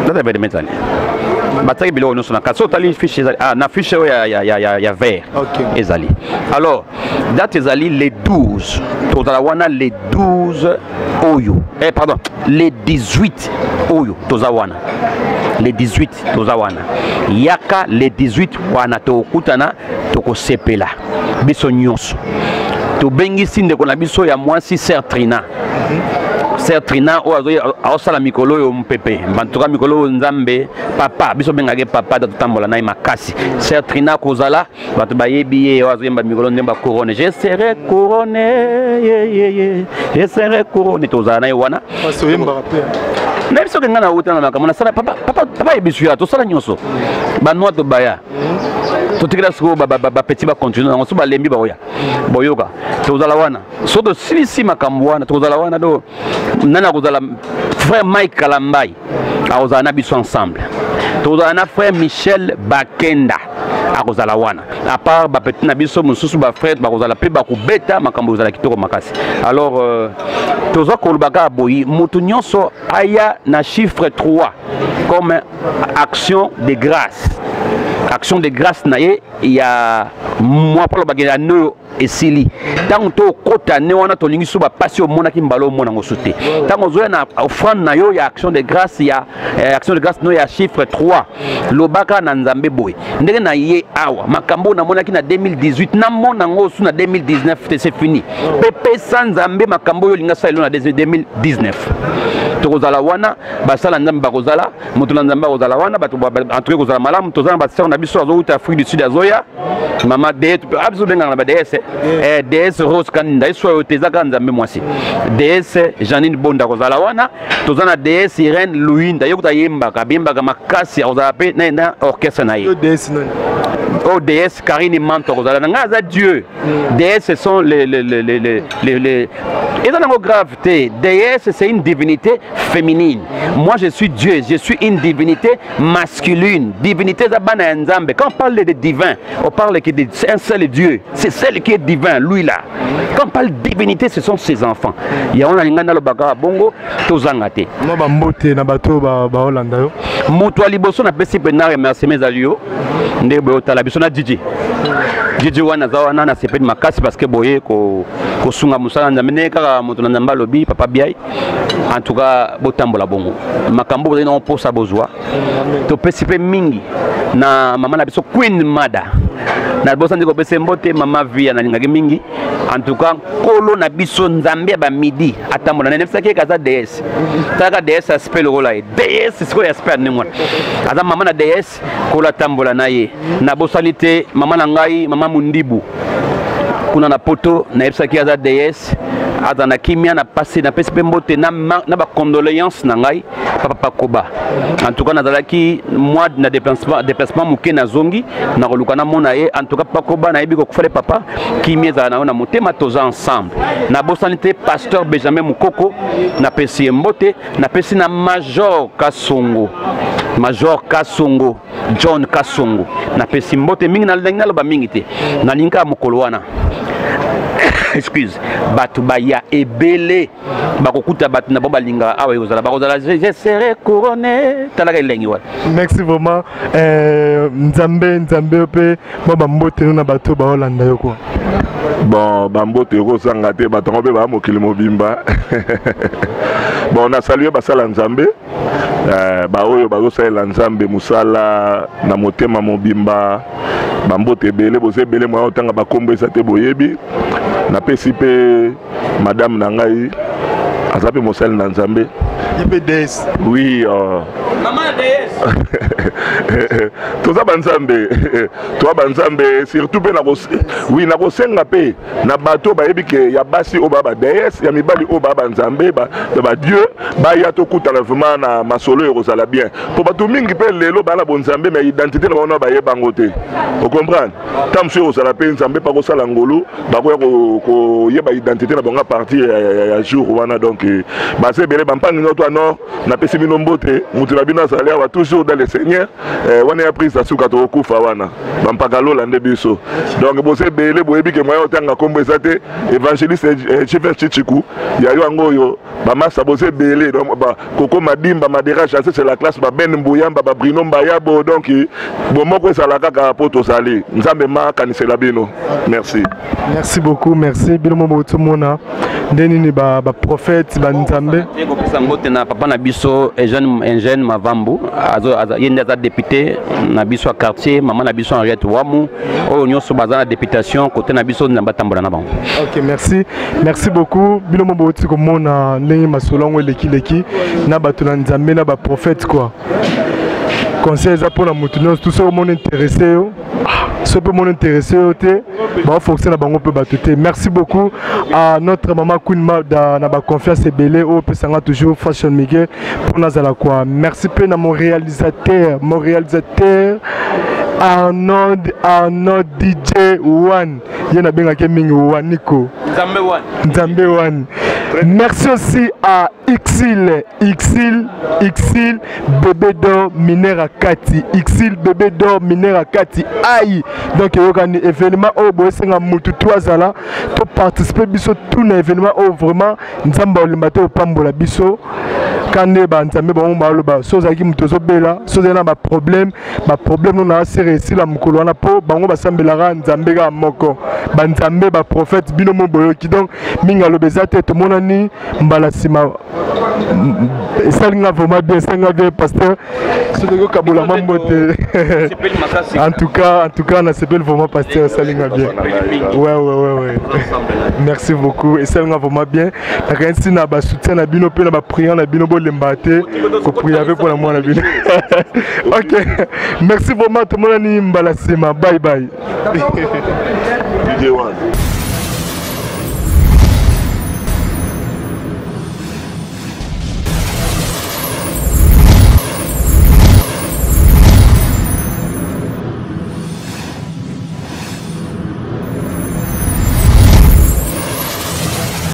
date événement zali bataki bilo no sona kaso tali fiche na fiche ya vert ezali alors date ezali les 12 tozala wana les 12 oyo pardon les 18 oyo tozawana les 18 tozawana yaka les 18 wana tokutana tokosepela biso nyonso tobengisi ndeko na biso ya mwasi Sertrina Sertrina o sala mikolo yo mpepe bantuka mikolo nzambe papa biso bengake papa da tutambola na makasi Sertrina kozala bato bayebi ye o yemba mikolo ndemba couronne je serai couronné je serai couronné tozala na wana so yemba rappel na biso kenga na utana na kamona sala papa yebisu ya to sala nyonso banwa to baya totikela siko ba petit ba continuer na so ba lembi ba oya boyoka tozala wana so to silisi makambo wana tozala wana do nana kozala frère Mike Kalambai akozala na biso ensemble tozala na frère Michel Bakenda akozala wana à part ba petit na biso mususu ba frère bakozala pe bakubeta makambo kozala kitoko makasi alors tozo kolubaka boyi mutu nyonso aya na chiffre 3 comme action de grâce. Action de grâce naie il y a moi pour le bagage no esili tant to kota ne wana to lingi suba passer au mona kimbalo mona ngosuté tant ozoya na offrande na yo ya action de grâce ya action de grâce no ya chiffre 3 lobaka na nzambe boy ndenge na ye awa makambo na mona ki na 2018 na mona ngosu na 2019 c'est fini pepe sans nzambe makambo yo linga sailo na 2019 tokozala wana basala nzambe bakozala mutu na nzambe bakozala wana bato entre kozala malamu tozala basala na biso azo uta Afrique du Sud azoya mama de abso benga na ba DS DS Rose Kanida iso yotezaka nzambe mwasi DS Janine Bonda kozala wana tozana DS Irene Louinda yokuta yemba kabimba makasi kozala pe na orchestre na ye DS non ODS Karine Manto kozala nga za Dieu DS ce sont les et dans la gravité DS c'est une divinité féminine moi je suis Dieu je suis une divinité masculine divinité zabana nzambe quand on parle de divin on parle que d'un seul Dieu c'est celle qui est divin lui là quand on parle de divinité ce sont ses enfants il y a on a ngana lo baka bongo tozangate moi ba mbote na bato ba Hollanda yo moto aliboso na pesi pena remercier mes alliés ndebo tala biso na Didi wana za wana na sepedi makasi parce que boye ko sunga musala nzambe kaka moto na nzamba lobi papa biai en tout cas botambola bongo makambo boza na posa bozwa to pesipe mingi na mama na biso Queen Mada na bosa ndiko pese mbote mama via na lingaki mingi en tout cas kolo na biso nzambe ba midi atambola na nefsaki kaza DS taka DS aspect le rôle DS c'est quoi aspect ningwa aza mama na DS kola tambola na ye na bosalite mama na ngai mama mundibu kuna na poto na epsaki aza DS azana kimia na passé na pesi mbote na ba condoléances na ngai papa Koba. En tout cas nazalaki moi na déplacement muke na zongi na koluka na mona ye en tout cas papa Koba na yebi ko fale papa kimia za na motema toza ensemble na bosanité pasteur Benjamin Mukoko na pesi mbote na pesi na Major Kasongo John Kasongo na pesi mbote mingi na lengna loba mingi te na linka mokolo wana excuse batu baya ebele bakokuta batu na bomba linga awa yozala bakozala je serai couronné talaka elengi wala. Merci vraiment nzambe pe ba mbote na bato ba Holanda yo quoi. Bon bambote ko sanga te batongo pe ba mokili mobimba. Bon on a salué basala nzambe ba oyo bazosala nzambe musala na motema mobimba bambote ebele bozebele mwa otanga bakombo esa te boyebi na pesi pe madame na ngai azape mosali na nzambe IPDS. Oui maman DS toza banzambe toi banzambe surtout pe na oui na kosenga pe na bato ba yebike ya basi o baba DS ya mibali o baba nzambe ba dieu ba ya to kuta vraiment na masolo e kozala bien po bato mingi pe lelo bana bonzambe mais identité na bona ba yebango te o comprendre tam sur ozala pe nzambe pa ko sala ngolo ba ko yeba identité na bonga partie ya jour wana donc ba se bele bampangi noto non na pesi bino mbote mutu na bino azali awa toujours dans le Seigneur wana ya prise asuka to kufa wana bampaka lola nde biso donc bose bele boyebi ke moyo tanga kombo ezate évangéliste chef Chichiku ya yo ngoyo ba masa bose bele donc ba koko madimba madera chasse c'est la classe ba ben mbuyamba ba Brino Mbayabo donc bomoko esala kaka poto sali nzambe ma kanisela bino merci beaucoup merci bino mo botumona ndeni ni ba prophète ba nzambe ko pesa mbote na papa na biso Eugène Mavambu yende aza député na biso quartier maman na biso Henriette Wamu oyo nyonso baza na députation côté na biso na batambola na bango. OK, merci beaucoup bino mo boti ko mona ndenge masolongo leki na bato na nzambe na ba prophète quoi. Conseil za pour la moutonneuse tout ça au monde intéressé ce peut mon intéressé bah fonctionne na bango peut batuter. Merci beaucoup à notre maman Kunma da na ba confiance ebele au peut sanga toujours fashion miguel pour nazala quoi. Merci peu na mon réalisateur Arnaud DJ One yena benga ke mingi One Nico Nzambe One. Merci aussi à Xil bébé d'or minera Kati Xil bébé d'or minera Kati aïe donc yokani événement au bosenga mutu toazala to participer biso tout na événement au vraiment nzamba olimate opambola biso kande ba nzambe ba maloba sozaki mutozo bela sozena ba problème non na sere si la mukolo wana po bango basambelaka nzambe ka moko ba nzambe ba prophète bino mo boyoki donc minga lobezate to monani mbala sima esalinga vraiment bien esalinga bien pasteur soki kabola mambote en tout cas on a sepel vraiment pasteur esalinga bien ouais merci beaucoup esalinga vraiment bien nakanisi na ba soutien na bino pe na ba prière na bino bolemba te ko prier avec pour la moi na bino. OK, merci vraiment tout le monde ni mbala sima bye DJ One.